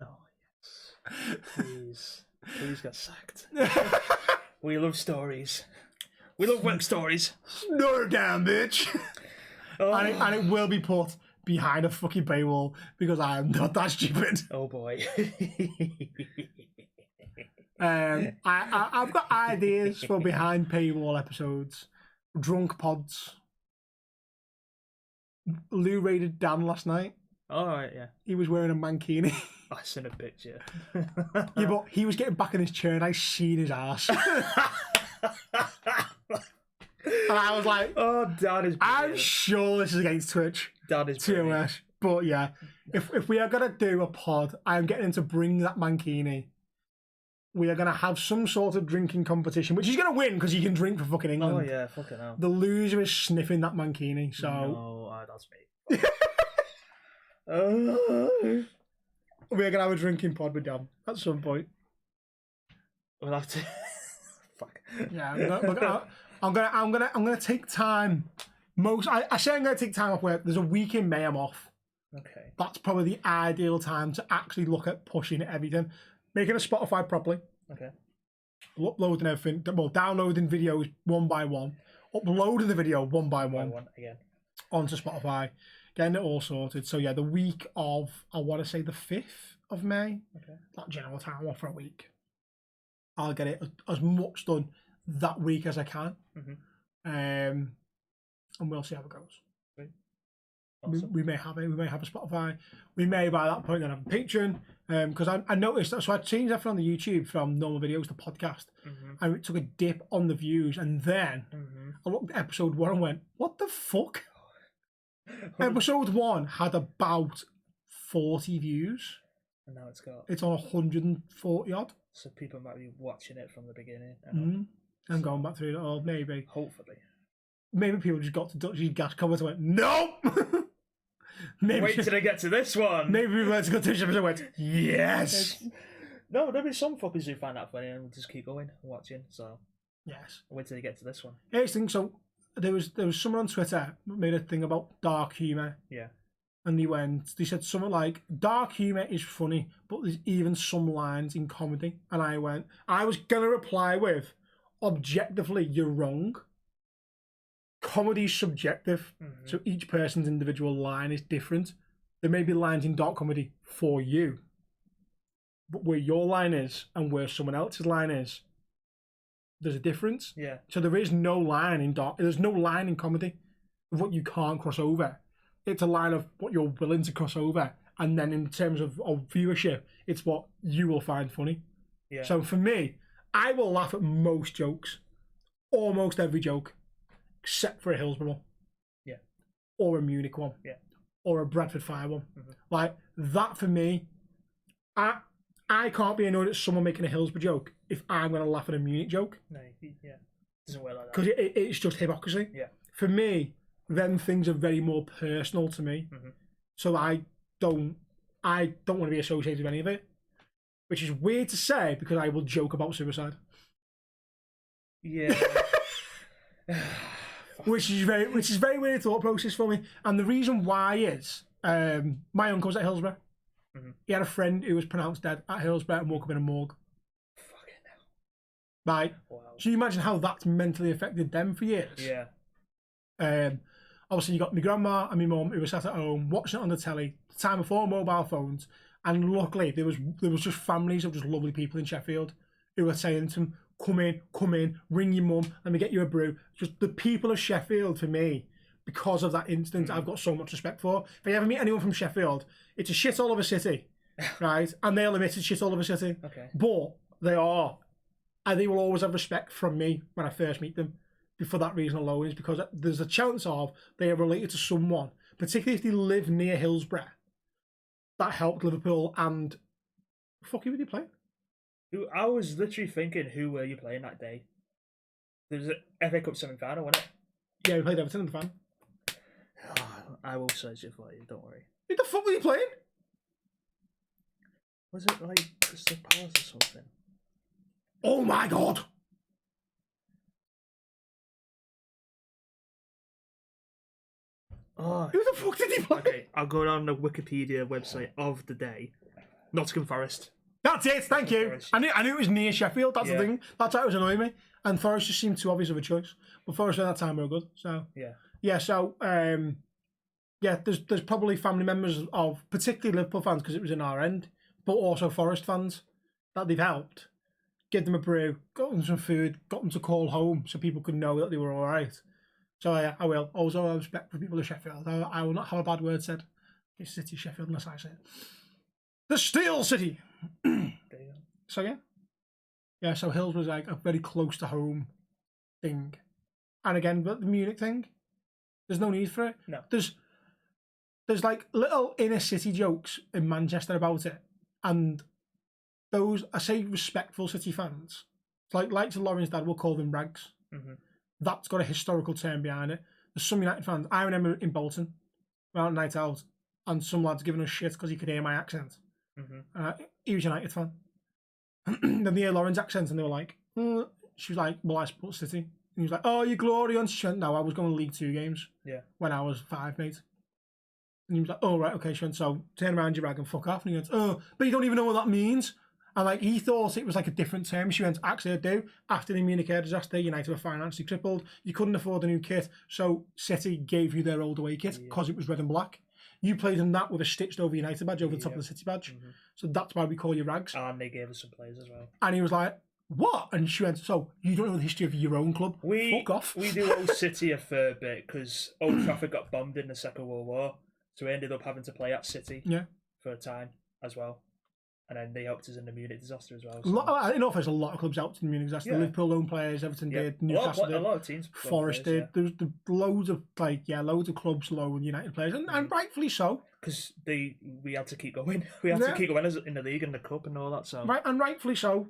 Oh, yes. Please. Please get sacked. We love stories. We love work stories. No damn bitch. Oh. And it will be put behind a fucking paywall because I am not that stupid. Oh boy. I've got ideas for behind paywall episodes. Drunk pods. Lou raided Dan last night. Alright, yeah. He was wearing a mankini. I seen a picture. Yeah, but he was getting back in his chair and I seen his ass. And I was like, oh, Dad is brilliant. I'm sure this is against Twitch. Dad is brilliant. TOS. But yeah, if we are going to do a pod, I'm getting him to bring that mankini we are going to have some sort of drinking competition, which he's going to win because he can drink for fucking England. Oh, yeah, fucking hell. The loser is sniffing that mankini, so... No, that's me. We're going to have a drinking pod with Dan at some point. We'll have to... Fuck. Yeah, I'm gonna take time. I say I'm gonna take time off work. There's a week in May I'm off. Okay. That's probably the ideal time to actually look at pushing everything, making a Spotify properly. Okay. Uploading everything. Well, downloading videos one by one, uploading the video one by one again onto Spotify, getting it all sorted. So yeah, the week of I want to say the 5th of May. Okay. That general time off for a week. I'll get it as much done that week as I can. And we'll see how it goes. Right. Awesome. We may have it. We may have a Spotify. We may by that point then have a Patreon. Because I noticed that. So I changed everything on the YouTube from normal videos to podcast, and it took a dip on the views. And then I looked at episode 1 and went, "What the fuck?" Episode 1 had about 40 views. And now it's on 140 odd. So people might be watching it from the beginning. And going back through it all, maybe. Hopefully. Maybe people just got to Dutchy's gas comments and went, nope! Maybe Wait till I get to this one! Maybe people went to go to Dutchy and went, yes! No, there'll be some fuckers who find that funny and will just keep going and watching, so... Yes. Wait till they get to this one. So, there was someone on Twitter that made a thing about dark humour. Yeah. And they said something like, dark humour is funny, but there's even some lines in comedy. And I was going to reply with, objectively, you're wrong. Comedy's subjective, so each person's individual line is different. There may be lines in dark comedy for you, but where your line is and where someone else's line is, there's a difference. Yeah. So there is no line in dark. There's no line in comedy of what you can't cross over. It's a line of what you're willing to cross over, and then in terms of viewership, it's what you will find funny. Yeah. So for me, I will laugh at most jokes, almost every joke, except for a Hillsborough, or a Munich one, or a Bradford Fire one. Like that for me, I can't be annoyed at someone making a Hillsborough joke if I'm going to laugh at a Munich joke. No, doesn't work like that. Because it's just hypocrisy. Yeah. For me, then things are very more personal to me. So I don't want to be associated with any of it, which is weird to say because I will joke about suicide. Yeah. which is very weird thought process for me. And the reason why is my uncle's at Hillsborough. He had a friend who was pronounced dead at Hillsborough and woke up in a morgue. Fucking hell. Right. Wow. So you imagine how that's mentally affected them for years. Yeah. Obviously, you got my grandma and my mum who were sat at home watching it on the telly, the time before mobile phones, and luckily there was just families of just lovely people in Sheffield who were saying to them, come in, ring your mum, let me get you a brew. Just the people of Sheffield, for me, because of that instance, I've got so much respect for. If I ever meet anyone from Sheffield, it's a shit all of a city, right? And they'll admit it's shit all of a city. Okay. But they are, and they will always have respect from me when I first meet them. For that reason alone, is because there's a chance of they are related to someone, particularly if they live near Hillsborough, that helped Liverpool. And fuck, who were they playing? I was literally thinking, who were you playing that day? There was a FA Cup semi-final, wasn't it? Yeah, we played Everton in the fan. I will search it for you, don't worry. Who the fuck were you playing? Was it like Crystal Palace or something? Oh my god! Oh, who the fuck did he play? Okay, I'll go on the Wikipedia website of the day. Nottingham Forest. That's it, thank you. Forest. I knew it was near Sheffield, that's the thing. That's why it was annoying me. And Forest just seemed too obvious of a choice. But Forest at that time were good, so... there's probably family members of, particularly Liverpool fans, because it was in our end, but also Forest fans, that they've helped. Give them a brew, got them some food, got them to call home so people could know that they were alright. So I will. Also, I respect for people of Sheffield. I will not have a bad word said. It's City Sheffield unless I say it. The Steel City. There you go. So yeah. So Hills was like a very close to home thing, and again, but the Munich thing, there's no need for it. No. There's like little inner city jokes in Manchester about it, and those, I say respectful City fans, like to Lauren's dad, we'll call them rags. That's got a historical term behind it. There's some United fans. I remember in Bolton, we were on a night out, and some lads giving us shit because he could hear my accent. He was a United fan. Then they hear Lauren's accent, and they were like, she was like, well, I support City. And he was like, oh, you Glorious. She went, no, I was going to League Two games when I was 5, mate. And he was like, oh, right, okay. She went, so turn around, you rag, and fuck off. And he went, oh, but you don't even know what that means. And like he thought it was like a different term. She went, actually, I do. After the Munich air disaster, United were financially crippled. You couldn't afford a new kit, so City gave you their old away kit because it was red and black. You played in that with a stitched over United badge over the top of the City badge. So that's why we call you rags. And they gave us some players as well. And he was like, what? And she went, so you don't know the history of your own club? Fuck off. We do owe City a fair bit because Old Trafford got bombed in the Second World War. So we ended up having to play at City for a time as well. And then they helped us in the Munich disaster as well. So. In office, a lot of clubs helped in the Munich disaster. Liverpool loan players, Everton did, Newcastle did, a lot of teams. Forest did. There was loads of loads of clubs loan United players, and rightfully so. Because we had to keep going. We had to keep going in the league and the cup and all that. So and rightfully so.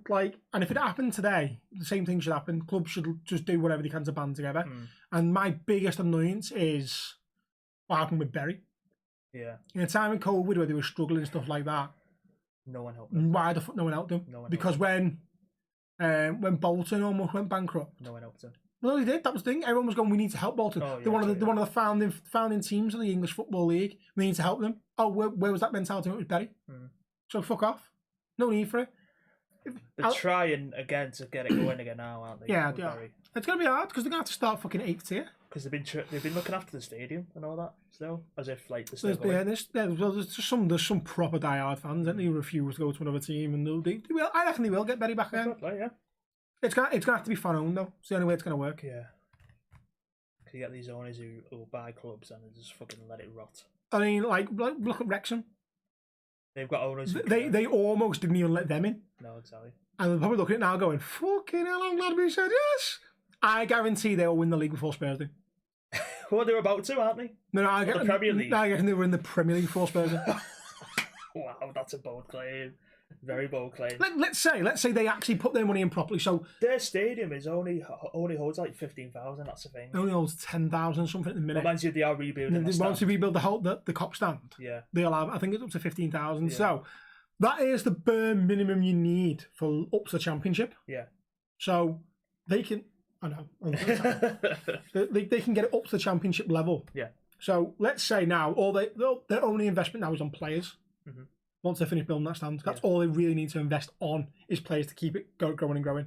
And if it happened today, the same thing should happen. Clubs should just do whatever they can to band together. And my biggest annoyance is what happened with Bury. Yeah. In a time of COVID where they were struggling and stuff like that. No one helped them. Why the fuck no one helped them? Because when Bolton almost went bankrupt, no one helped them. No, they did. That was the thing. Everyone was going, we need to help Bolton. They're one of the founding teams of the English Football League. We need to help them. Oh, where was that mentality when it was Bury? So fuck off. No need for it. They're trying again to get it going again now, aren't they? Yeah. It's going to be hard because they're going to have to start fucking 8th tier. Because they've been looking after the stadium and all that still, as if like the stadium. There's some proper diehard fans that they refuse to go to another team, and they will. I reckon they will get Bury back again. It's gonna have to be fan owned though. It's the only way it's gonna work. Yeah. Because you get these owners who will buy clubs and they just fucking let it rot. I mean, like look at Wrexham. They've got owners. They almost didn't even let them in. No, exactly. And they're probably looking at it now going, fucking hell, I'm glad we said yes. I guarantee they'll win the league before Spurs do. Well, they're about to, aren't they? No, I the Premier League. No, I reckon they were in the Premier League before Spurs do. Wow, that's a bold claim. Very bold claim. Let's say they actually put their money in properly. So their stadium is only holds like 15,000. That's the thing. It only holds 10,000 something at the minute. Reminds you they are rebuilding. They want to rebuild the cop stand. Yeah, they'll have. I think it's up to 15,000. Yeah. So that is the bare minimum you need for up to the Championship. Yeah. So they can. I know. they can get it up to the Championship level. Yeah. So let's say now their only investment now is on players. Once they finish building that stand, that's all they really need to invest on is players to keep it growing and growing.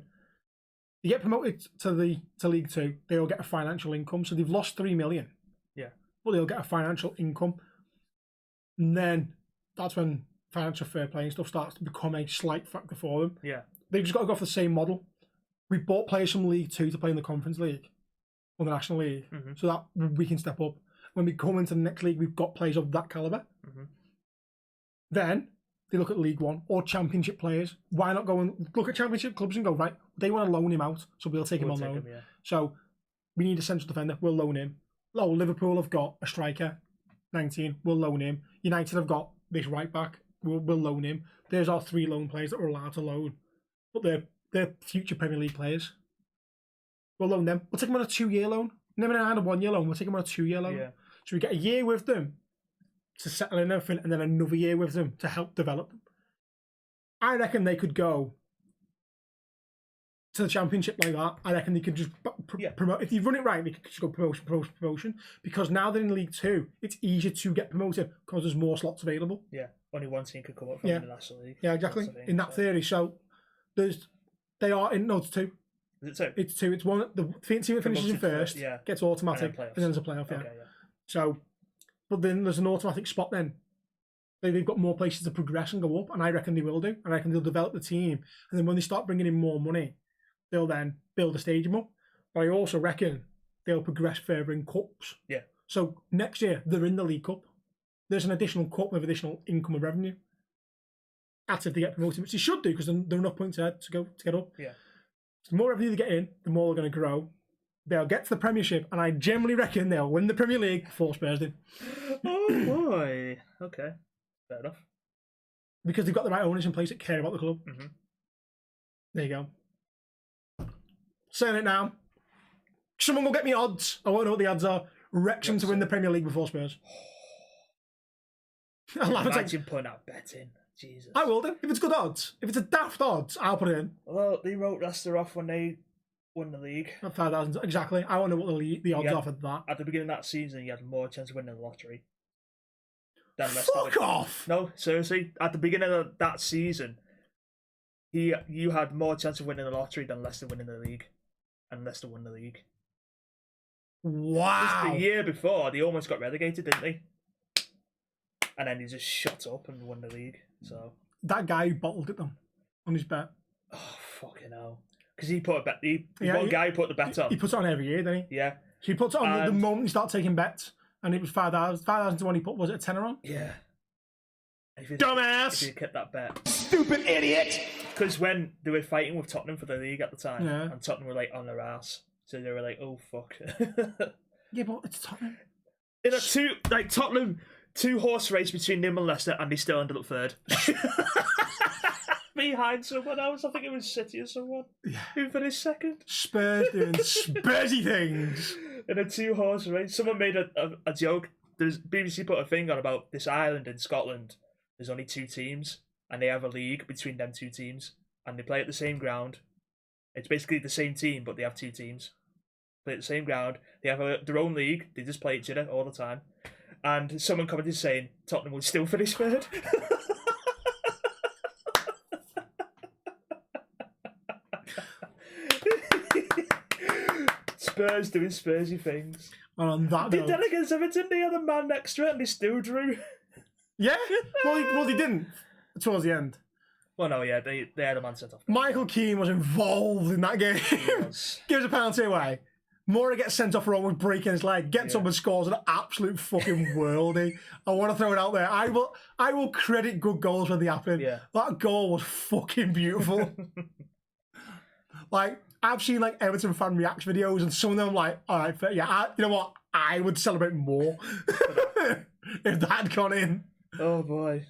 You get promoted to League Two, they'll get a financial income. So they've lost 3 million. Yeah. But they'll get a financial income. And then that's when financial fair play and stuff starts to become a slight factor for them. Yeah. They've just got to go for the same model. We bought players from League Two to play in the Conference League or the National League, so that we can step up. When we come into the next league, we've got players of that calibre. Then they look at League One or Championship players. Why not go and look at Championship clubs and go, right, they want to loan him out, so we'll take him on loan. So we need a central defender, we'll loan him. Oh, Liverpool have got a striker, 19, we'll loan him. United have got this right back, we'll loan him. There's our 3 loan players that we're allowed to loan. But they're future Premier League players. We'll loan them. We'll take them on a 2-year loan. Never mind a 1-year loan, we'll take them on a 2-year loan. Yeah. So we get a year with them to settle in everything, and then another year with them to help develop them. I reckon they could go to the Championship like that. I reckon they could just promote. If you run it right, they could just go promotion. Because now they're in League Two, it's easier to get promoted because there's more slots available. Yeah, only one team could come up from the National League. Yeah, exactly. In that theory, so they are in. No, it's 2. Is it 2? It's 2. It's one. The team that finishes in first gets automatic, and then there's a playoff. Okay, yeah. So. But then there's an automatic spot then. They've got more places to progress and go up, and I reckon they will do. I reckon they'll develop the team. And then when they start bringing in more money, they'll then build a stadium up. But I also reckon they'll progress further in cups. Yeah. So next year, they're in the League Cup. There's an additional cup with additional income and revenue. That's if they get promoted, which they should do because they're enough points ahead to get up. Yeah. So the more revenue they get in, the more they're going to grow. They'll get to the Premiership, and I generally reckon they'll win the Premier League before Spurs do. Oh boy. Okay. Fair enough. because they've got the right owners in place that care about the club. Mhm. There you go. Saying it now. Someone will get me odds. I won't know what the odds are. Wrexham to win the Premier League before Spurs. I'll have Imagine putting that bet in. Jesus. I will do. If it's good odds. If it's a daft odds, I'll put it in. Well, they wrote Leicester off when they won the league. 5,000. Exactly. I want to know what the odds are for that. At the beginning of that season, you had more chance of winning the lottery than Leicester. Fuck off! No, seriously. At the beginning of that season, you had more chance of winning the lottery than Leicester winning the league. And Leicester won the league. Wow. Just the year before, they almost got relegated, didn't they? And then he just shut up and won the league. So that guy who bottled it them on his bet. Oh fucking hell! Because he put a bet. One guy put the bet on. He puts it on every year, doesn't he? Yeah. So he puts it on the moment you start taking bets, and it was 5,000. 5,000 to one. He put, was it a tenner on? Yeah. Dumbass! If he kept that bet. Stupid idiot! Because when they were fighting with Tottenham for the league at the time, Yeah. and Tottenham were like on their ass, so they were like, "Oh fuck." Yeah, but it's Tottenham. In a Tottenham 2-horse race between them and Leicester, and they still ended up third. Behind someone else, I think it was City or someone. Yeah. Who finished second? Spurs doing Spursy things. In a 2-horse race. Someone made a joke. There's BBC put a thing on about this island in Scotland. There's only 2 teams, and they have a league between them 2 teams, and they play at the same ground. It's basically the same team, but they have 2 teams. Play at the same ground. They have their own league. They just play each other all the time. And someone commented saying Tottenham would still finish third. Spurs doing Spursy things. And on that They note, did against Everton. They had a man next to it, and they still drew. yeah. Well, they didn't towards the end. Well, no, yeah, they had a man sent off. Michael Keane was involved in that game. Gives a penalty away. Mora gets sent off for almost breaking his leg. Gets up and scores an absolute fucking worldie. I want to throw it out there. I will credit good goals when they happen. Yeah. That goal was fucking beautiful. Like, I've seen like Everton fan reaction videos, and some of them like, all right, yeah, you know what? I would celebrate more if that had gone in. Oh boy.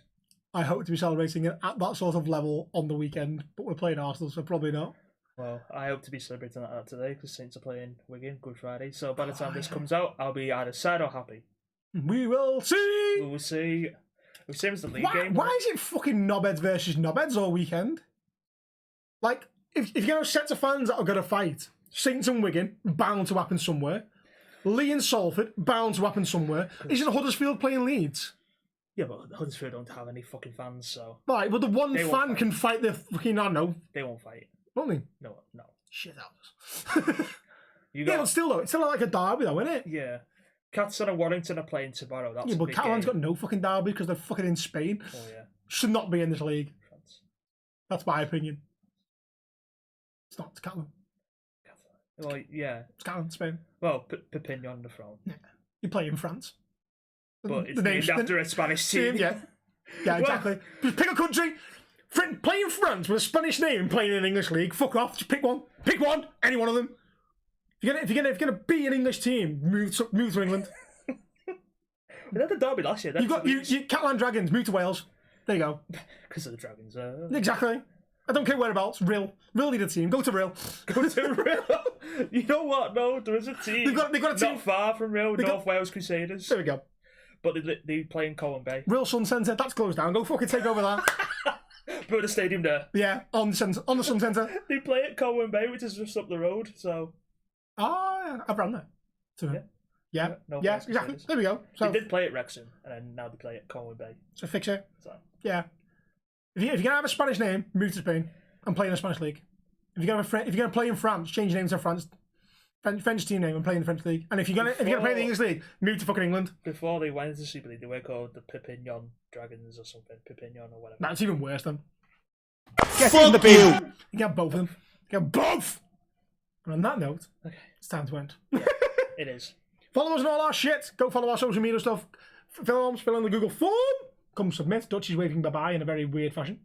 I hope to be celebrating it at that sort of level on the weekend, but we're playing Arsenal, so probably not. Well, I hope to be celebrating that today because Saints are playing Wigan Good Friday. So by the time this comes out, I'll be either sad or happy. We will see. We will see. We've seen the league game. Why is it fucking knobheads versus knobheads all weekend? Like, if you're going to set of fans that are going to fight, Saints and Wigan, bound to happen somewhere. Lee and Salford, bound to happen somewhere. Isn't Huddersfield playing Leeds? Yeah, but Huddersfield don't have any fucking fans, so... Right, but the one They won't fan fight. can fight the fucking, I don't know. They won't fight. Won't they? No. Shit out. You Yeah, got... but still though, it's still like a derby though, isn't it? Yeah. Catson and Warrington are playing tomorrow. That's Yeah, a but big Catalan's game. got no fucking derby because they're fucking in Spain. Oh, yeah. Should not be in this league. France. That's my opinion. It's not. It's Catalan. Well, yeah. It's Catalan, Spain. Well, Pepin on the throne. Yeah. You play in France. But it's named after a Spanish team. Yeah. Yeah, exactly. Just pick a country. Play in France with a Spanish name and playing in an English league. Fuck off. Just pick one. Pick one. Any one of them. If you're gonna be an English team, move to England. We had the derby last year. You got you Catalan Dragons. Move to Wales. There you go. Because of the Dragons. Exactly. I don't care whereabouts. Real need a team. Go to Real. Go to Real. You know what? No, there is a team. They've got a team. Not far from Real. North Wales Crusaders. There we go. But they play in Colwyn Bay. Real Sun Centre. That's closed down. Go fucking take over that. Put a stadium there. Yeah, on the Sun Centre. They play at Colwyn Bay, which is just up the road. So Oh, I've run there. So, yeah, North yeah, Wales exactly. Crusaders. There we go. So, They did play at Wrexham, and then now they play at Colwyn Bay. so fix it. So Yeah. If you're gonna have a Spanish name, move to Spain and play in a Spanish league. If you're gonna play in France, change your name to French team name and play in the French league. And if you're gonna play in the English league, move to fucking England. before they went into the Super League, they were called the Pepignon Dragons or something. Pepignon or whatever. That's even worse then. Get in the bin! You get both of them. You get both. And on that note, Okay. it's time to end. It is. Follow us on all our shit. Go follow our social media stuff. Fill in the Google form. Come submit. Dutchy's waving bye-bye in a very weird fashion.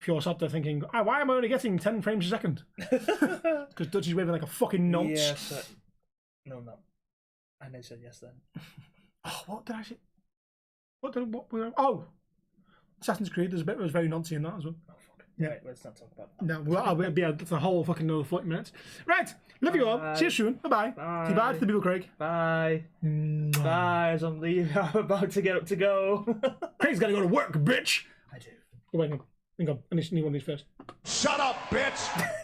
If you're sat there thinking, why am I only getting 10 frames a second? Because Dutchy's waving like a fucking nonce. Yes. No, no. And they said yes then. Oh, what did I say? What? Oh, Assassin's Creed, there's a bit that was very Nazi in that as well. Oh, fuck. Yeah. Right, let's not talk about that. No, well, I'll be able to whole fucking another 40 minutes. Right, love you all. See you soon. Bye-bye. Bye. Say bye to the people, Craig. Bye. Bye, as I'm leaving. I'm about to get up to go. Craig's got to go to work, bitch. I do. Oh, wait, hang on. I need one of these first. Shut up, bitch!